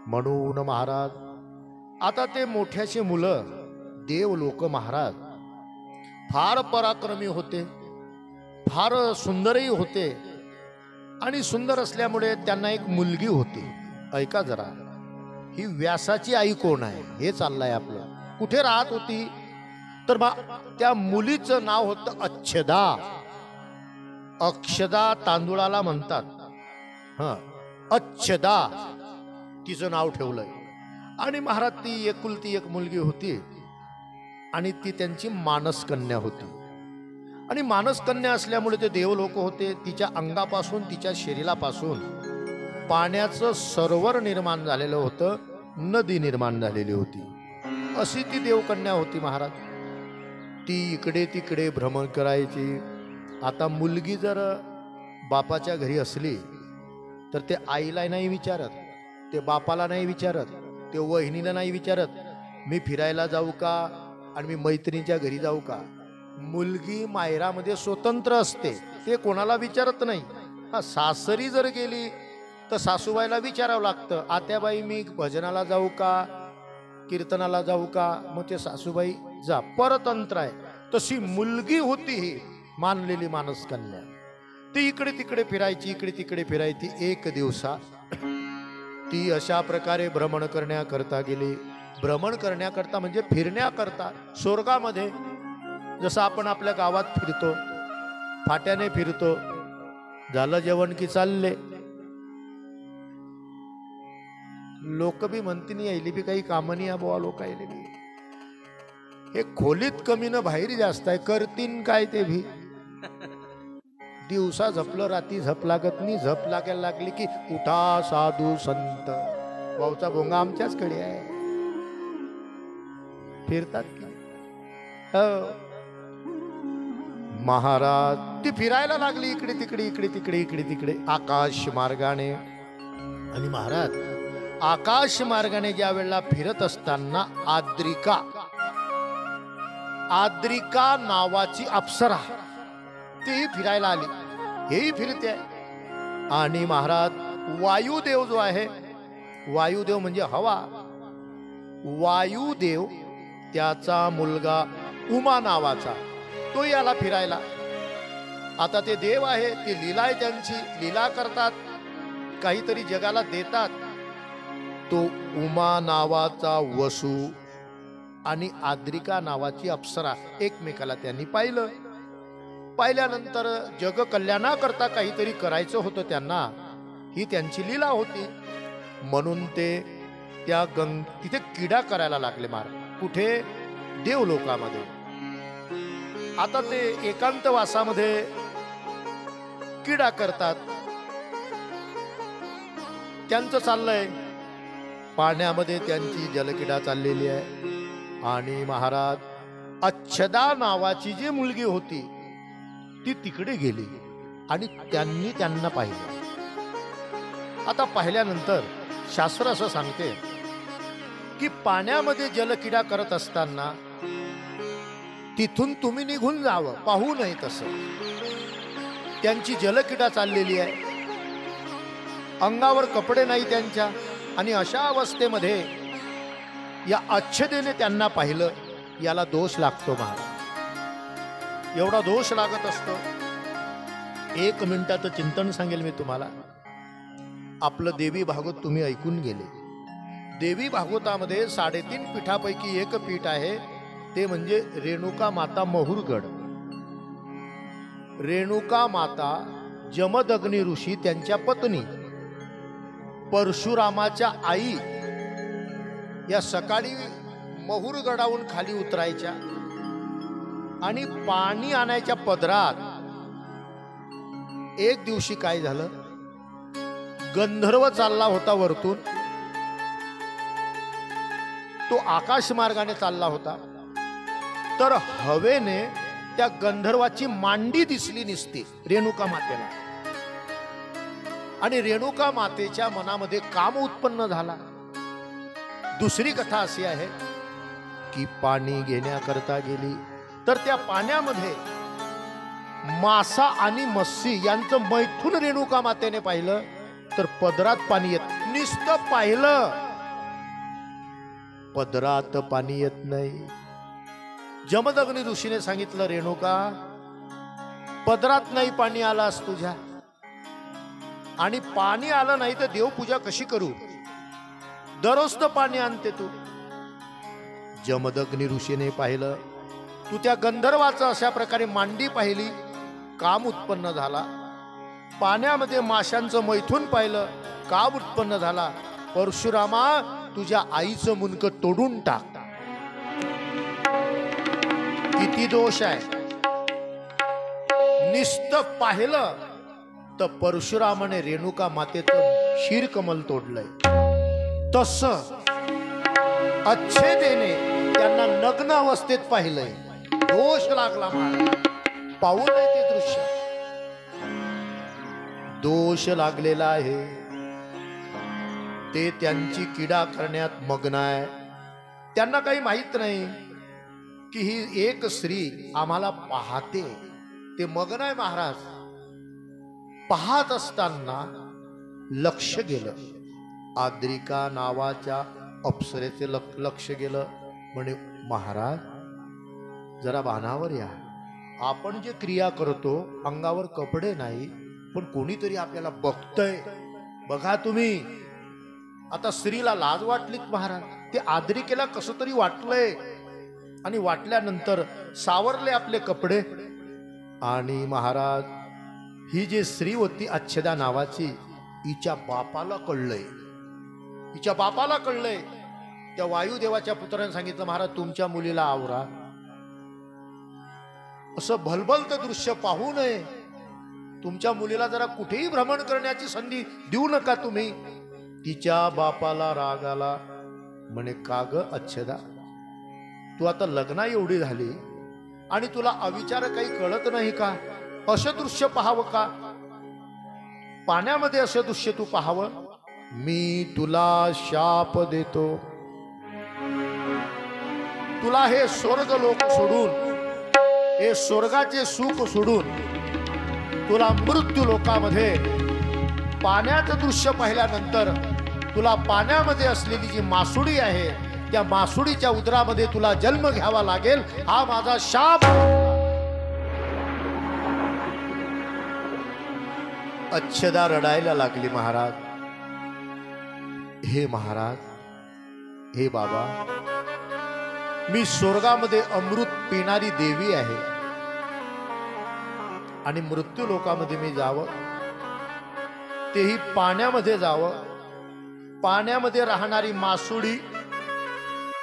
म्हणून महाराज आता ते मोठ्याचे मुलं देव लोक महाराज फार पराक्रमी होते, फार सुंदरही होते. आणि सुंदर असल्यामुळे त्यांना एक मुलगी होती. ऐका जरा, ही व्यासाची आई कोण आहे हे चाललंय आपलं. कुठे राहत होती? तर त्या मुलीचं नाव होतं अच्छदा. अक्षदा तांदुळाला म्हणतात. अच्छदा तिचं नाव ठेवलंय. आणि महाराज ती एकुलती एक मुलगी होती आणि ती त्यांची मानसकन्या होती. आणि मानसकन्या असल्यामुळे ते देवलोक होते. तिच्या अंगापासून, तिच्या शरीरापासून पाण्याचं सरोवर निर्माण झालेलं होतं, नदी निर्माण झालेली होती. अशी ती देवकन्या होती महाराज. ती इकडे तिकडे भ्रमण करायची. आता मुलगी जर बापाच्या घरी असली तर ते आईला नाही विचारत, ते बापाला नाही विचारत, ते वहिनीला नाही विचारत, मी फिरायला जाऊ का आणि मी मैत्रिणीच्या घरी जाऊ का. मुलगी मायरामध्ये स्वतंत्र असते, ते कोणाला विचारत नाही. सासरी जर गेली तर सासूबाईला विचारावं लागतं, आत्याबाई मी भजनाला जाऊ का, कीर्तनाला जाऊ का. मग ते सासूबाई जा, परतंत्र आहे. तशी मुलगी होती ही मानलेली मानसकन्या. ती इकडे तिकडे फिरायची, इकडे तिकडे फिरायची. एक दिवसा ती अशा प्रकारे भ्रमण करण्याकरता गेली. भ्रमण करण्याकरता म्हणजे फिरण्याकरता. स्वर्गामध्ये जसं आपण आपल्या गावात फिरतो, फाट्याने फिरतो, झालं जेवण की चालले. लोक बी म्हणतील यायली बी काही कामं नाही बुवा, लोक यायले बी. हे खोलीत कमी न बाहेर जास्त आहे. करतीन काय ते भी. दिवसा झपलं, रात्री झप लागत नाही. झप लागायला लागली की उठा साधू संत. भाऊचा भोंगा आमच्याचकडे आहे. फिरतात की महाराज. ती फिरायला लागली इकडे तिकडे, इकडे तिकडे, इकडे तिकडे, आकाश मार्गाने. आणि महाराज आकाश मार्गाने ज्या वेळेला फिरत असताना आद्रिका नावाची अप्सरा तीही फिरायला आली. हेही फिरते. आणि महाराज वायुदेव जो आहे, वायुदेव म्हणजे हवा, वायुदेव त्याचा मुलगा उमा नावाचा, तो याला फिरायला. आता ते देव आहे, ती लीला आहे त्यांची. लीला करतात, काहीतरी जगाला देतात. तो उमा नावाचा वसू आणि आद्रिका नावाची अप्सरा एकमेकाला त्यांनी पाहिलं. पाहिल्यानंतर जग कल्याणाकरता काहीतरी करायचं होतं त्यांना, ही त्यांची लीला होती. म्हणून ते त्या तिथे किडा करायला लागले महाराज. कुठे? देवलोकामध्ये. आता ते एकांतवासामध्ये किडा करतात. त्यांचं चाललंय, पाण्यामध्ये त्यांची जलकिडा चाललेली आहे. आणि महाराज अच्छदा नावाची जी मुलगी होती ती तिकडे गेली आणि त्यांनी त्यांना पाहिलं. आता पाहिल्यानंतर शास्त्र असं सांगते की पाण्यामध्ये जलकिडा करत असताना तिथून तुम्ही निघून जावं, पाहू नये. तसं त्यांची जलकिडा चाललेली आहे, अंगावर कपडे नाही त्यांच्या, आणि अशा अवस्थेमध्ये या अच्छदेने त्यांना पाहिलं. याला दोष लागतो महाराज, एवढा दोष लागत असतो. 1 मिनिटाचं चिंतन सांगेल मी तुम्हाला. आपलं देवी भागवत तुम्ही ऐकून गेले. देवी भागवतामध्ये 3.5 पीठापैकी एक पीठ आहे, ते म्हणजे रेणुका माता महुरगड. रेणुका माता जमदग्नी ऋषी त्यांच्या पत्नी परशुरामाच्या आई या सकाळी महुरगडावरून खाली उतरायच्या आणि पाणी आणायच्या पदरात. एक दिवशी काय झालं, गंधर्व चालला होता वरतून, तो आकाश मार्गाने चालला होता. तर हवेने त्या गंधर्वाची मांडी दिसली निसती रेणुका मातेला, आणि रेणुका मातेच्या मनामध्ये काम उत्पन्न झाला. दुसरी कथा अशी आहे की पाणी घेण्याकरता गेली, तर त्या पाण्यामध्ये मासा आणि मत्सी यांचं मैथून रेणुका मातेने पाहिलं. तर पदरात पाणी येत, नुसतं पाहिलं, पदरात पाणी येत नाही. जमदग्नी ऋषीने सांगितलं, रेणुका पदरात नाही पाणी आलास तुझ्या, आणि पाणी आलं नाही तर देवपूजा कशी करू, दररोज तर पाणी आणते तू. जमदग्नी ऋषीने पाहिलं, तू त्या गंधर्वाचं अशा प्रकारे मांडी पाहिली, काम उत्पन्न झाला. पाण्यामध्ये माशांचं मैथून पाहिलं, काम उत्पन्न झाला. परशुरामा, तुझ्या आईचं मुंडकं तोडून टाक. किती दोष आहे. नुसतं पाहिलं तर परशुरामाने रेणुका मातेचं शिरकमल तोडलंय. तसं अच्छेदेने त्यांना नग्न अवस्थेत पाहिलंय. दोष लागला महाराज, पाहू नये ते दृश्य. दोष लागलेला आहे. ते त्यांची किडा करण्यात मग्न आहे. त्यांना काही माहित नाही की ही एक स्त्री आम्हाला पाहते. ते मग्न आहे महाराज. पाहत असताना लक्ष गेलं, आद्रिका नावाच्या अप्सरेचे लक्ष गेलं. म्हणे, महाराज जरा भानावर या. आपण जे क्रिया करतो, अंगावर कपडे नाही, पण कोणीतरी आपल्याला बघतय. बघा तुम्ही. आता स्त्रीला लाज वाटलीच महाराज. ते आद्रिकेला कसं तरी वाटलंय, आणि वाटल्यानंतर सावरले आपले कपडे. आणि महाराज, ही जी स्त्री होती अच्छदा नावाची, हिच्या बापाला कळलंय. हिच्या बापाला कळलंय. त्या वायुदेवाच्या पुत्राने सांगितलं, महाराज तुमच्या मुलीला आवरा. असं भलभलतं दृश्य पाहू नये. तुमच्या मुलीला जरा कुठेही भ्रमण करण्याची संधी देऊ नका तुम्ही. तिच्या बापाला राग आला. म्हणे, का ग अच्छदा, तू आता लग्ना एवढी झाली आणि तुला अविचार काही कळत नाही का? असं दृश्य पाहावं का? पाण्यामध्ये असं दृश्य तू पाहावं? मी तुला शाप देतो. तुला हे स्वर्ग लोक सोडून, हे स्वर्गाचे सुख सोडून, तुला मृत्यू लोकामध्ये पाण्याचं दृश्य पाहिल्यानंतर तुला पाण्यामध्ये असलेली जी मासुडी आहे, त्या मासुडीच्या उदरामध्ये तुला जन्म घ्यावा लागेल. हा माझा शाप. अच्छदा रडायला लागली महाराज. हे महाराज, हे बाबा, मी स्वर्गामध्ये अमृत पिणारी देवी आहे आणि मृत्यू लोकामध्ये मी जावं, तेही पाण्यामध्ये जावं, पाण्यामध्ये राहणारी मासुडी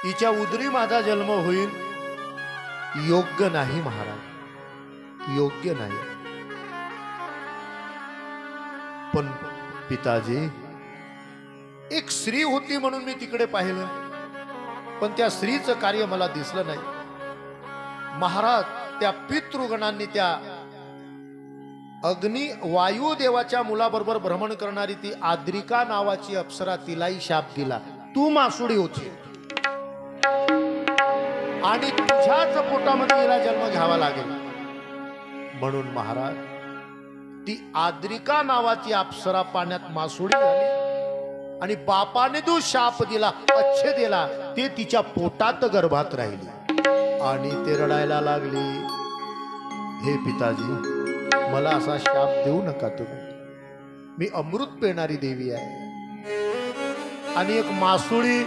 हिच्या उदरी माझा जन्म होईल, योग्य नाही महाराज, योग्य नाही. पण पिताजी, एक स्त्री होती म्हणून मी तिकडे पाहिलं, पण त्या स्त्रीचं कार्य मला दिसलं नाही. महाराज, त्या पितृगणांनी त्या अग्नी वायुदेवाच्या मुलाबरोबर भ्रमण करणारी ती आद्रिका नावाची अप्सरा, तिलाही शाप दिला, तू मासुडी होती आणि तुझ्याच पोटामध्ये हिला जन्म घ्यावा लागेल. म्हणून महाराज, ती आद्रिका नावाची अप्सरा पाण्यात मासुडी झाली आणि बापाने जो शाप दिला, अच्छे दिला, ते तिच्या पोटात गर्भात राहिली आणि ते रडायला लागली. हे पिताजी, मला असा शाप देऊ नका तुम्ही. मी अमृत पिणारी देवी आहे आणि एक मासुळी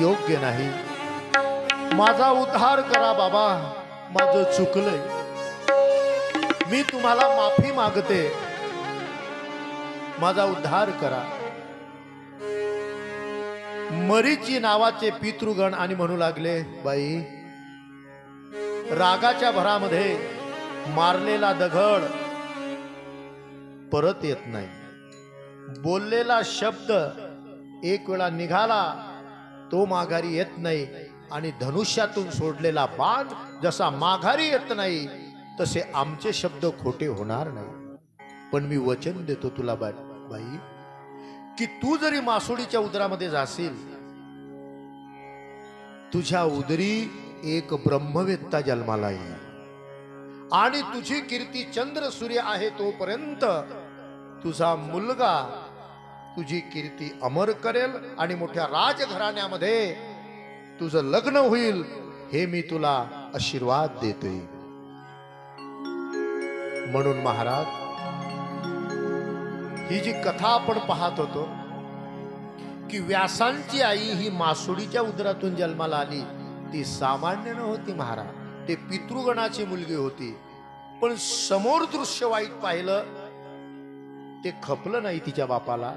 योग्य नाही. माझा उद्धार करा बाबा, माझं चुकलंय, मी तुम्हाला माफी मागते, माझा उद्धार करा. मरीची नावाचे पितृगण आणि म्हणू लागले, बाई, रागाच्या भरामध्ये मारलेला दगड परत येत नाही, बोललेला शब्द एक वेळा निघाला तो माघारी येत नाही, आणि धनुष्यातून सोडलेला बाण जसा माघारी येत नाही तसे आमचे शब्द खोटे होणार नाही. पण मी वचन देतो तुला बाई, की तू जरी मासुडीच्या उदरामध्ये जाशील, तुझ्या उदरी एक ब्रह्मवेत्ता जन्माला येईल आणि तुझी कीर्ती चंद्र सूर्य आहे तोपर्यंत तुझा मुलगा तुझी कीर्ती अमर करेल आणि मोठ्या राजघराण्यामध्ये तुझं लग्न होईल, हे मी तुला आशीर्वाद देतोय. म्हणून महाराज, ही जी कथा आपण पाहत होतो की व्यासांची आई ही मासुडीच्या उदरातून जन्माला आली, ती सामान्य नव्हती महाराज, ते पितृगणाची मुलगी होती. पण समोर दृश्य वाईट पाहिलं, ते खपलं नाही तिच्या बापाला,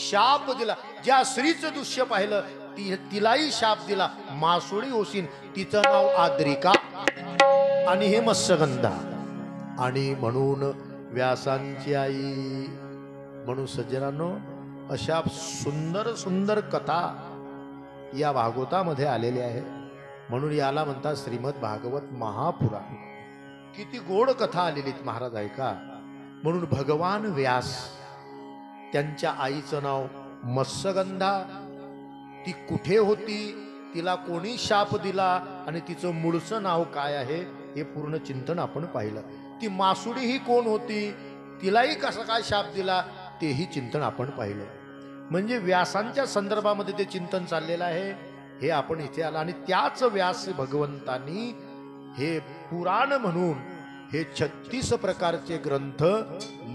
शाप दिला. ज्या स्त्रीचं दृश्य पाहिलं तिलाही शाप दिला, मासुडी होशील, तिचं नाव आद्रिका आणि हे मत्स्यगंधा. आणि म्हणून व्यासांची आई. म्हणून सज्जनांनो, अशा सुंदर सुंदर कथा या भागवतामध्ये आलेल्या आहे. म्हणून याला म्हणतात श्रीमद भागवत महापुराण. किती गोड कथा आलेली महाराज ऐका. म्हणून भगवान व्यास, त्यांच्या आईचं नाव मत्स्यगंधा, ती कुठे होती, तिला कोणी शाप दिला आणि तिचं मूळचं नाव काय आहे, हे पूर्ण चिंतन आपण पाहिलं. ती मासुडी ही कोण होती, तिलाही कसा काय शाप दिला, तेही चिंतन आपण पाहिलं. म्हणजे व्यासांच्या संदर्भामध्ये ते चिंतन चाललेलं आहे, हे आपण इथे आला. आणि त्याच व्यास भगवंतांनी हे पुराण म्हणून हे 36 प्रकारचे ग्रंथ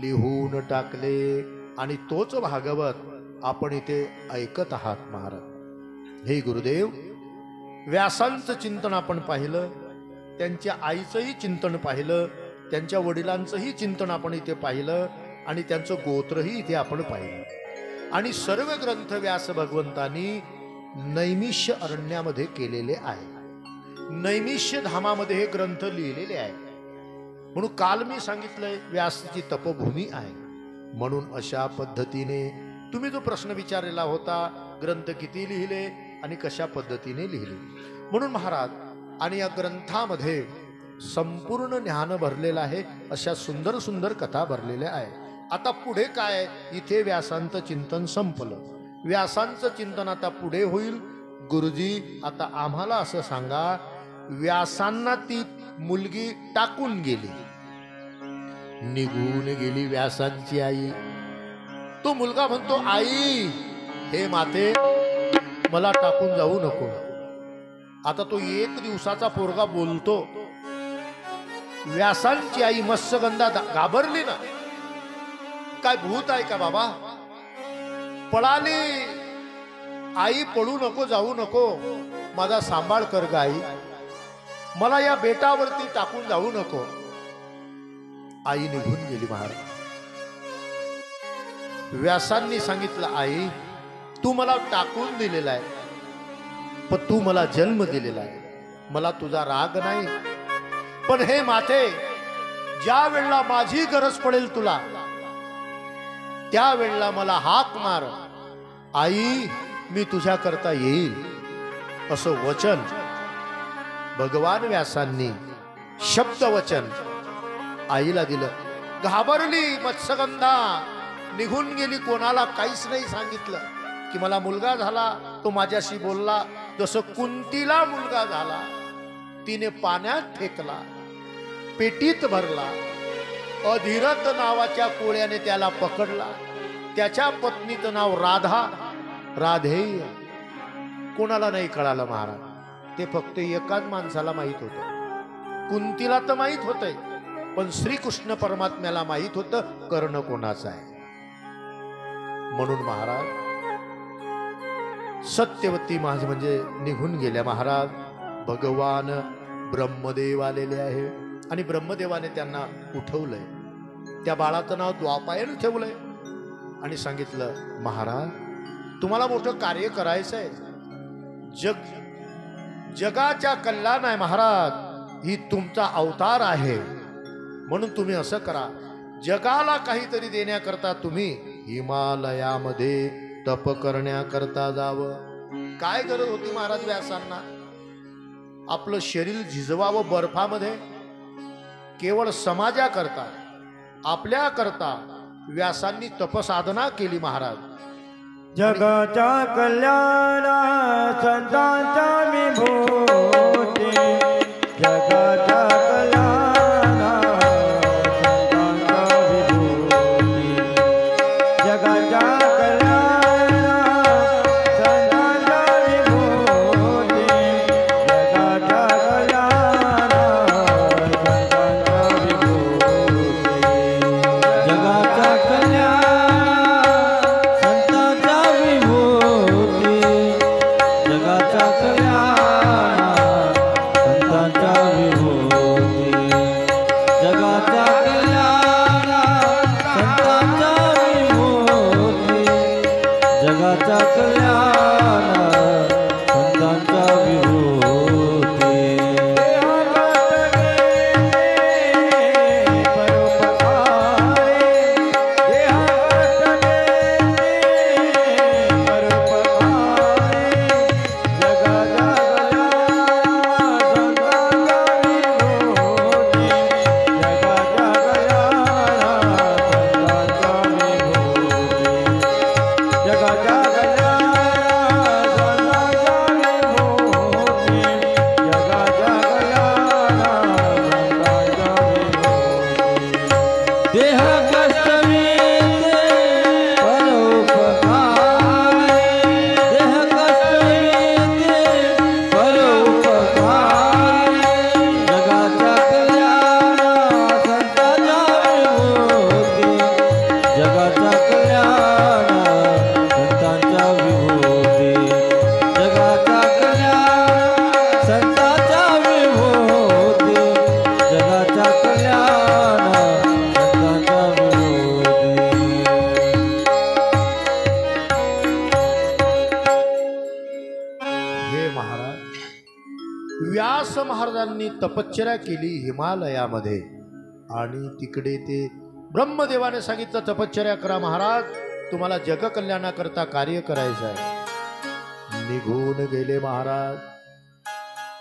लिहून टाकले आणि तोच भागवत आपण इथे ऐकत आहात महाराज. हे गुरुदेव, व्यासांचं चिंतन आपण पाहिलं, त्यांच्या आईचंही चिंतन पाहिलं, त्यांच्या वडिलांचंही चिंतन आपण इथे पाहिलं आणि त्यांचं गोत्रही इथे आपण पाहिलं. आणि सर्व ग्रंथ व्यास भगवंतांनी नैमिष्य अरण्यामध्ये केलेले आहे. नैमिष्य धामामध्ये हे ग्रंथ लिहिलेले आहे. म्हणून काल मी सांगितलंय व्यासची तपभूमी आहे. म्हणून अशा पद्धतीने तुम्ही जो प्रश्न विचारलेला होता, ग्रंथ किती लिहिले आणि कशा पद्धतीने लिहिले, म्हणून महाराज, आणि या ग्रंथामध्ये संपूर्ण ज्ञान भरलेलं आहे. अशा सुंदर सुंदर कथा भरलेल्या आहे. आता पुढे काय, इथे व्यासांचं चिंतन संपलं. व्यासांचं चिंतन आता पुढे होईल. गुरुजी, आता आम्हाला असं सांगा, व्यासांना ती मुलगी टाकून गेली, निघून गेली व्यासांची आई. तो मुलगा म्हणतो, आई, हे माते, मला टाकून जाऊ नको. आता तो 1 दिवसाचा पोरगा बोलतो. व्यासांची आई मत्स्यगंधा घाबरली ना, काय भूत आहे का बाबा, पळाली. आई पळू नको, जाऊ नको, माझा सांभाळ कर ग आई, मला या बेटावरती टाकून जाऊ नको. आई निघून गेली महाराज. व्यासांनी सांगितलं, आई तू मला टाकून दिलेला आहे, पण तू मला जन्म दिलेला आहे, मला तुझा राग नाही. पण हे माते, ज्या वेळेला माझी गरज पडेल तुला, त्या वेळेला मला हाक मार, आई मी तुझ्या करता येईल. असं वचन भगवान व्यासांनी शब्द वचन आईला दिलं. घाबरली मत्स्यगंधा, निघून गेली, कोणाला काहीच नाही सांगितलं की मला मुलगा झाला. तो माझ्याशी बोलला जसं कुंतीला मुलगा झाला. तिने पाण्यात फेकला, पेटीत भरला. अधिरथ नावाच्या कोळ्याने त्याला पकडला. त्याच्या पत्नीचं नाव राधा, राधेय. कोणाला नाही कळालं महाराज, ते फक्त एकाच माणसाला माहित होतं. कुंतीला तर माहित होतंय, पण श्रीकृष्ण परमात्म्याला माहित होतं कर्ण कोणाचा आहे. म्हणून महाराज सत्यवती माझे म्हणजे निघून गेल्या महाराज. भगवान ब्रह्मदेव आलेले आहे आणि ब्रह्मदेवाने त्यांना उठवलंय. त्या बाळाचं नाव द्वापायन ठेवलंय आणि सांगितलं, महाराज तुम्हाला मोठं कार्य करायचं आहे. जगाच्या कल्याण आहे महाराज, ही तुमचा अवतार आहे. म्हणून तुम्ही असं करा, जगाला काहीतरी देण्याकरता तुम्ही हिमालयामध्ये तप करण्याकरता जावं. काय गरज होती महाराज व्यासांना? आपलं शरीर झिजवावं बर्फामध्ये? केवळ समाजाकरता, आपल्या करता व्यासांनी तपसाधना केली महाराज. जगाच्या कल्याणा संतांच्या विभूती, जगाच्या कल्याणा संतांच्या विभूती, जगाच्या कल्याणा संतांच्या विभूती, जगाच्या कल्याणा संतांच्या विभूती, जगाच्या कल्याणा व्यास महाराजांनी तपश्चर्या केली हिमालयामध्ये आणि तिकडे ते ब्रह्मदेवाने सांगितलं, तपश्चर्या करा महाराज, तुम्हाला जगकल्याणाकरता कार्य करायचं आहे. निघून गेले महाराज.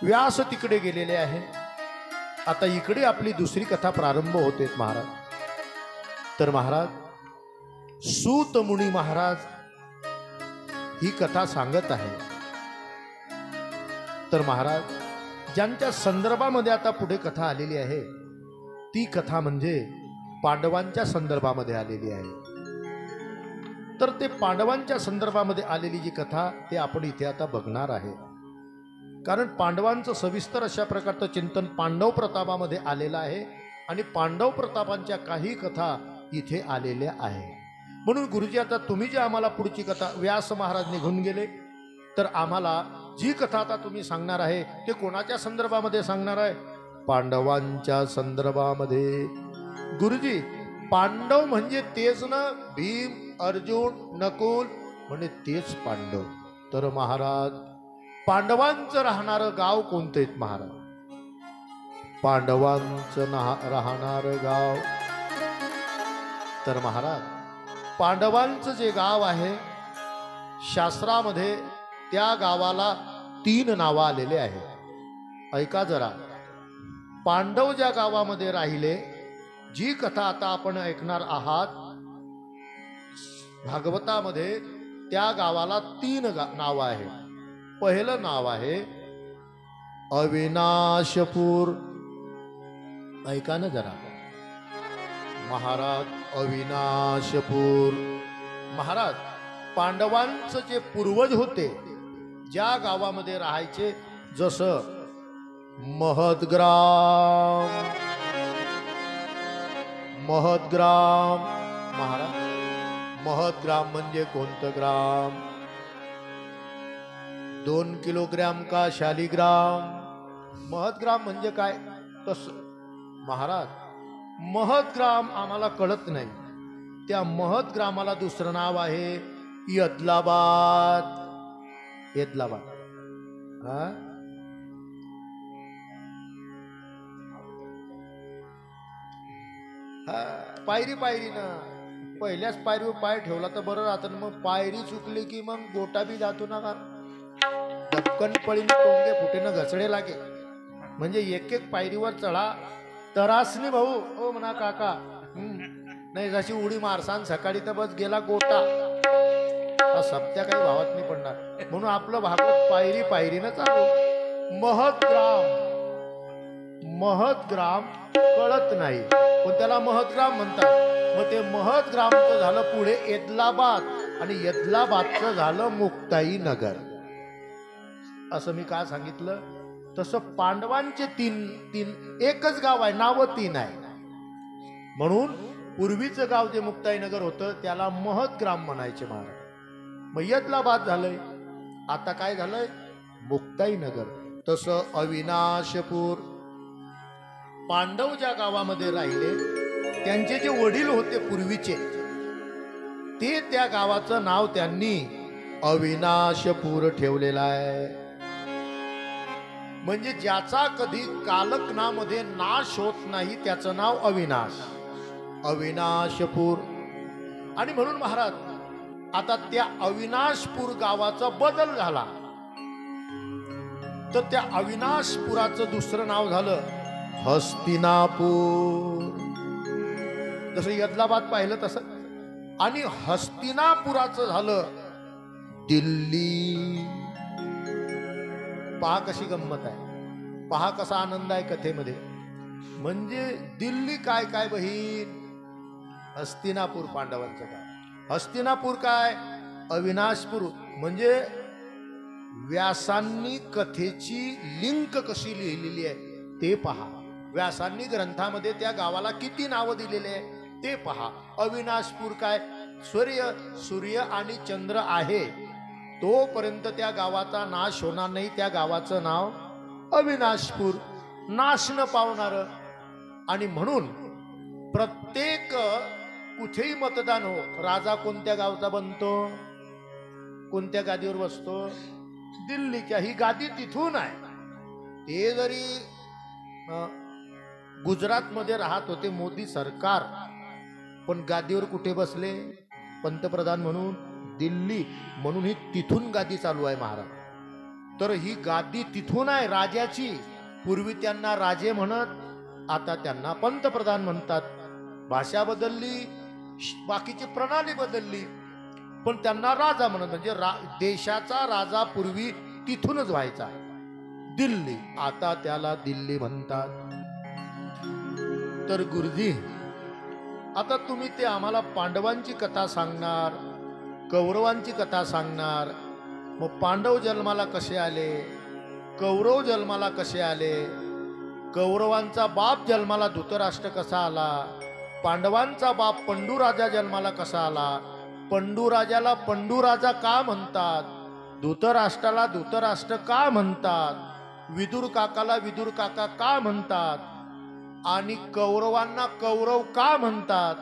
व्यास तिकडे गेलेले आहे. आता इकडे आपली दुसरी कथा प्रारंभ होते महाराज. तर महाराज सूत मुनी महाराज ही कथा सांगत आहे. तर महाराज ज्यांच्या संदर्भामध्ये आता पुढे कथा आलेली आहे ती कथा म्हणजे पांडवांच्या संदर्भामध्ये आलेली आहे. तर ते पांडवांच्या संदर्भामध्ये आलेली जी कथा ते आपण इथे आता बघणार आहे. कारण पांडवांचं सविस्तर अशा प्रकारचं चिंतन पांडव प्रतापामध्ये आलेलं आहे आणि पांडव प्रतापांच्या काही कथा इथे आलेल्या आहे. म्हणून गुरुजी आता तुम्ही जे आम्हाला पुढची कथा, व्यास महाराज निघून गेले, तर आम्हाला जी कथा आता तुम्ही सांगणार आहे ते कोणाच्या संदर्भामध्ये सांगणार आहे? पांडवांच्या संदर्भामध्ये. गुरुजी, पांडव म्हणजे तेच ना, भीम, अर्जुन, नकुल म्हणजे तेच पांडव. तर महाराज, पांडवांचं राहणारं गाव कोणतं आहे महाराज? पांडवांचं राहणारं गाव, तर महाराज पांडवांचं जे गाव आहे, शास्त्रामध्ये त्या गावाला 3 नावं आलेले आहेत. ऐका जरा. पांडव ज्या गावामध्ये राहिले, जी कथा आता आपण ऐकणार आहात भागवतामध्ये, त्या गावाला 3 नावं आहे. पहिलं नाव आहे अविनाशपूर. ऐका ना जरा महाराज, अविनाशपूर. महाराज, पांडवांचं जे पूर्वज होते, ज्या गावामध्ये राहायचे, जसं महदग्राम. महदग्राम महाराज, महदग्राम म्हणजे कोणतं ग्राम? 2 किलोग्राम का शालिग्राम? महदग्राम म्हणजे काय? तसं महाराज, महदग्राम आम्हाला कळत नाही. त्या महदग्रामाला दुसरं नाव आहे यदलाबाद. यदलाबाद. हा, पायरी पायरीनं, पहिल्याच पायरीवर पाय ठेवला तर बरं राहतं. मग पायरी चुकली की मग गोटा बी जातो ना का, धपकन पळीने टोंगे फुटेनं घसडे लागे. म्हणजे एक एक पायरीवर चढा तरासनी भाऊ, ओ म्हणा काका. नाही, जशी उडी मारसान सकाळी तर बस गेला गोटा. सप्त्या काही भावात नाही पडणार. म्हणून आपलं भागवत पायरी पायरीनं चालू. महदग्राम, महदग्राम कळत नाही, पण त्याला महदग्राम म्हणतात. मग ते महदग्रामचं झालं पुढे एदलाबाद, आणि एदलाबादचं झालं मुक्ताई नगर. असं मी काय सांगितलं? तसं पांडवांचे 3 एकच गाव आहे, नाव 3 आहे. म्हणून पूर्वीचं गाव जे मुक्ताई नगर होतं त्याला महदग्राम म्हणायचे महाराज. मग एदलाबाद झालंय, आता काय झालंय? मुक्ताई नगर. तसं अविनाशपूर. पांडव ज्या गावामध्ये राहिले, त्यांचे जे वडील होते पूर्वीचे, ते त्या गावाचं नाव त्यांनी अविनाशपूर ठेवलेलं आहे. म्हणजे ज्याचा कधी कालखनामध्ये नाश होत नाही, त्याचं नाव अविनाश. अविनाशपूर. आणि म्हणून महाराज, आता त्या अविनाशपूर गावाचा बदल झाला, तर त्या अविनाशपुराचं दुसरं नाव झालं हस्तिनापूर. जसं यदलाबाद पाहिलं तसं. आणि हस्तिनापुराचं झालं दिल्ली. पहा कशी गंमत आहे, पहा कसा आनंद आहे कथेमध्ये. म्हणजे दिल्ली काय काय बहीण, हस्तिनापूर पांडवांचं काय. हस्तिनापूर काय, अविनाशपूर. म्हणजे व्यासांनी कथेची लिंक कशी लिहिलेली आहे ते पहा. व्यासांनी ग्रंथामध्ये त्या गावाला किती नावं दिलेले आहे ते पहा. अविनाशपूर काय, सूर्य आणि चंद्र आहे तोपर्यंत त्या गावाचा नाश होणार नाही. त्या गावाचं नाव अविनाशपूर, नाश न पावणार. आणि म्हणून प्रत्येक कुठेही मतदान हो, राजा कोणत्या गावचा बनतो, कोणत्या गादीवर बसतो? दिल्लीच्या. ही गादी तिथून आहे. ते जरी गुजरातमध्ये राहत होते मोदी सरकार, पण गादीवर कुठे बसले? पंतप्रधान म्हणून दिल्ली. म्हणून ही तिथून गादी चालू आहे महाराज. तर ही गादी तिथून आहे राजाची. पूर्वी त्यांना राजे म्हणत, आता त्यांना पंतप्रधान म्हणतात. भाषा बदलली, बाकीची प्रणाली बदलली, पण त्यांना राजा म्हणत. म्हणजे देशाचा राजा पूर्वी तिथूनच व्हायचा. दिल्ली, आता त्याला दिल्ली म्हणतात. तर गुरुजी, आता तुम्ही ते आम्हाला पांडवांची कथा सांगणार, कौरवांची कथा सांगणार. मग पांडव जन्माला कसे आले, कौरव जन्माला कसे आले, कौरवांचा बाप जन्माला धृतराष्ट्र कसा आला, पांडवांचा बाप पंडूराजा जन्माला कसा आला, पंडूराजाला पंडूराजा का म्हणतात, धृतराष्ट्राला धृतराष्ट्र का म्हणतात, विदुर काकाला विदुर काका का म्हणतात, आणि कौरवांना कौरव का म्हणतात,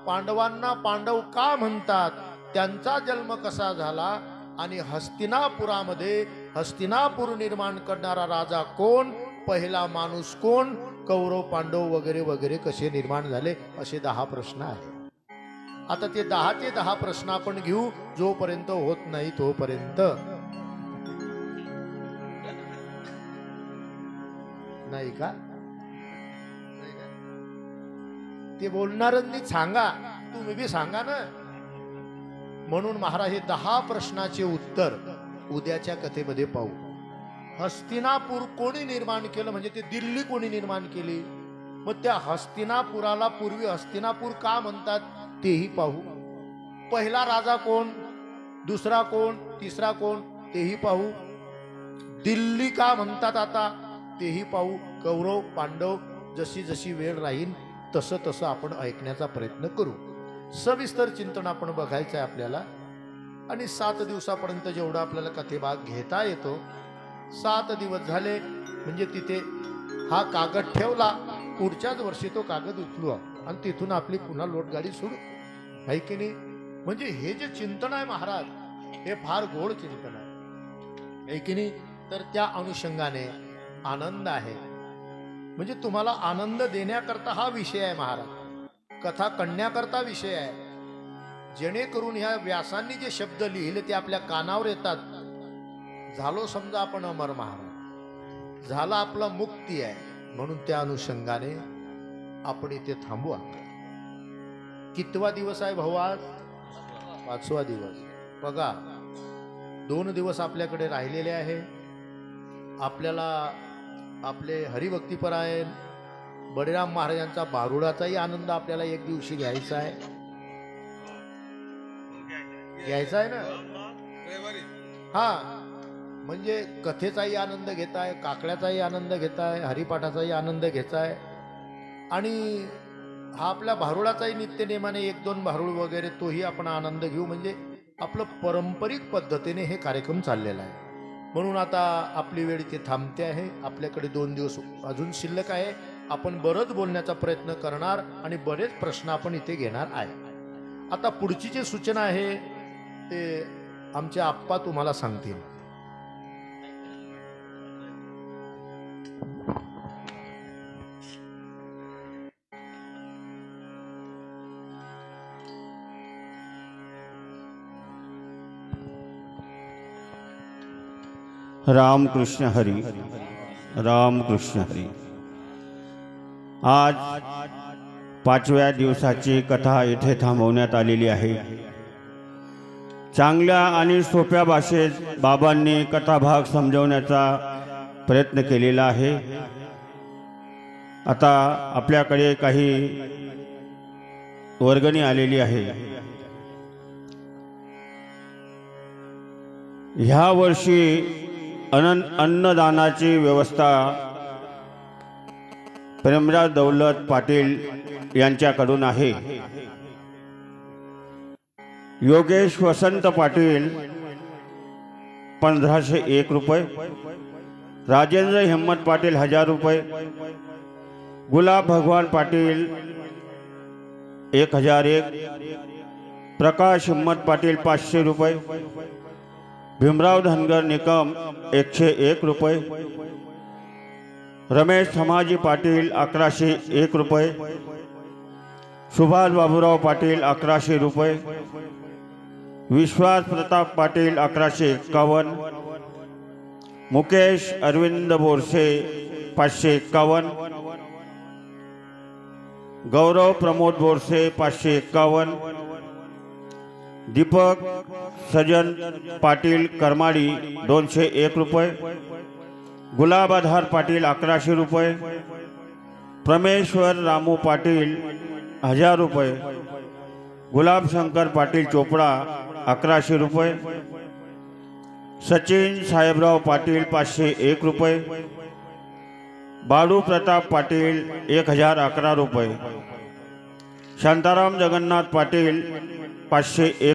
पांडवांना पांडव का म्हणतात, त्यांचा जन्म कसा झाला, आणि हस्तिनापुरामध्ये हस्तिनापूर निर्माण करणारा राजा कोण, पहिला माणूस कोण, कौरव पांडव वगैरे वगैरे कसे निर्माण झाले, असे 10 प्रश्न आहेत. आता ते 10चे 10 प्रश्न आपण घेऊ, जोपर्यंत होत नाही तोपर्यंत. नाही का? ते बोलणाऱ्यांनी सांगा, तुम्ही बी सांगा ना. म्हणून महाराज हे 10 प्रश्नाचे उत्तर उद्याच्या कथेमध्ये पाहू. हस्तिनापूर कोणी निर्माण केलं, म्हणजे ते दिल्ली कोणी निर्माण केली, मग त्या हस्तिनापुराला पूर्वी हस्तिनापूर का म्हणतात तेही पाहू. पहिला राजा कोण, दुसरा कोण, तिसरा कोण तेही पाहू. दिल्ली का म्हणतात आता तेही पाहू. कौरव पांडव जशी जशी वेळ राहील तसं तसं आपण ऐकण्याचा प्रयत्न करू. सविस्तर चिंतन आपण बघायचं आहे आपल्याला. आणि 7 दिवसापर्यंत जेवढा आपल्याला कथेभाग घेता येतो, 7 दिवस झाले म्हणजे तिथे हा कागद ठेवला, पुढच्याच वर्षी तो कागद उचलू आणि तिथून आपली पुन्हा लोटगाडी सुरू, आहे की नाही. म्हणजे हे जे चिंतन आहे महाराज, हे फार गोड चिंतन आहे की नाही. तर त्या अनुषंगाने आनंद आहे, म्हणजे तुम्हाला आनंद देण्याकरता हा विषय आहे महाराज, कथा कळण्याकरता विषय आहे. जेणेकरून ह्या व्यासांनी जे शब्द लिहिले ते आपल्या कानावर येतात. झालो समजा आपण अमर महाराज, झाला आपला मुक्ती आहे. म्हणून त्या अनुषंगाने आपण इथे थांबू. कितवा दिवस आहे भाऊ आज? 5वा दिवस. बघा 2 दिवस आपल्याकडे राहिलेले आहे. आपल्याला आपले हरिभक्तीपरायण बळीराम महाराजांचा बारुडाचाही आनंद आपल्याला एक दिवशी घ्यायचा आहे. घ्यायचा आहे ना. हा, म्हणजे कथेचाही आनंद घेताय, काकड्याचाही आनंद घेताय, हरिपाठाचाही आनंद घेताय, आणि हा आपल्या भारुडाचाही नित्यनेमाने 1-2 भारुड वगैरे तोही आपण आनंद घेऊ. म्हणजे आपलं पारंपरिक पद्धतीने हे कार्यक्रम चाललेला आहे. म्हणून आता आपली वेळ इथे थांबते आहे. आपल्याकडे 2 दिवस अजून शिल्लक आहे. आपण बरंच बोलण्याचा प्रयत्न करणार आणि बरेच प्रश्न आपण इथे घेणार आहे. आता पुढची जी सूचना आहे ते आमचे आप्पा तुम्हाला सांगतील. रामकृष्ण हरी, रामकृष्ण हरी. आज 5व्या दिवसाची कथा इथे थांबवण्यात आलेली आहे. चांगल्या आणि सोप्या भाषेत बाबांनी कथाभाग समजवण्याचा प्रयत्न केलेला आहे. आता आपल्याकडे काही वर्गणी आलेली आहे. ह्या वर्षी अन्नदानाची व्यवस्था प्रेमराज दौलत पाटील यांच्याकडून आहे. योगेश वसंत पाटील 1501 रुपये, राजेंद्र हिम्मत पाटील 1000 रुपये, गुलाब भगवान पाटील 1001, प्रकाश हिम्मत पाटील 500 रुपये, भीमराव धनगर निकम 101 रुपये, रमेश समाजी पाटील 1101 रुपये, सुभाष बाबूराव पाटील 1100 रुपये, विश्वास प्रताप पाटील 1151, मुकेश अरविंद बोरसे 551, गौरव प्रमोद बोरसे 551, दीपक सजन पाटील करमाडी 201 रुपये, गुलाब आधार पाटील 1100 रुपये, प्रमेश्वर रामू पाटील 1000 रुपये, गुलाब शंकर पाटील चोपडा 1100 रुपये, सचिन साहेबराव पाटील 501 रुपये, बाळू प्रताप पाटील 1011 रुपये, शांताराम जगन्नाथ पाटील 501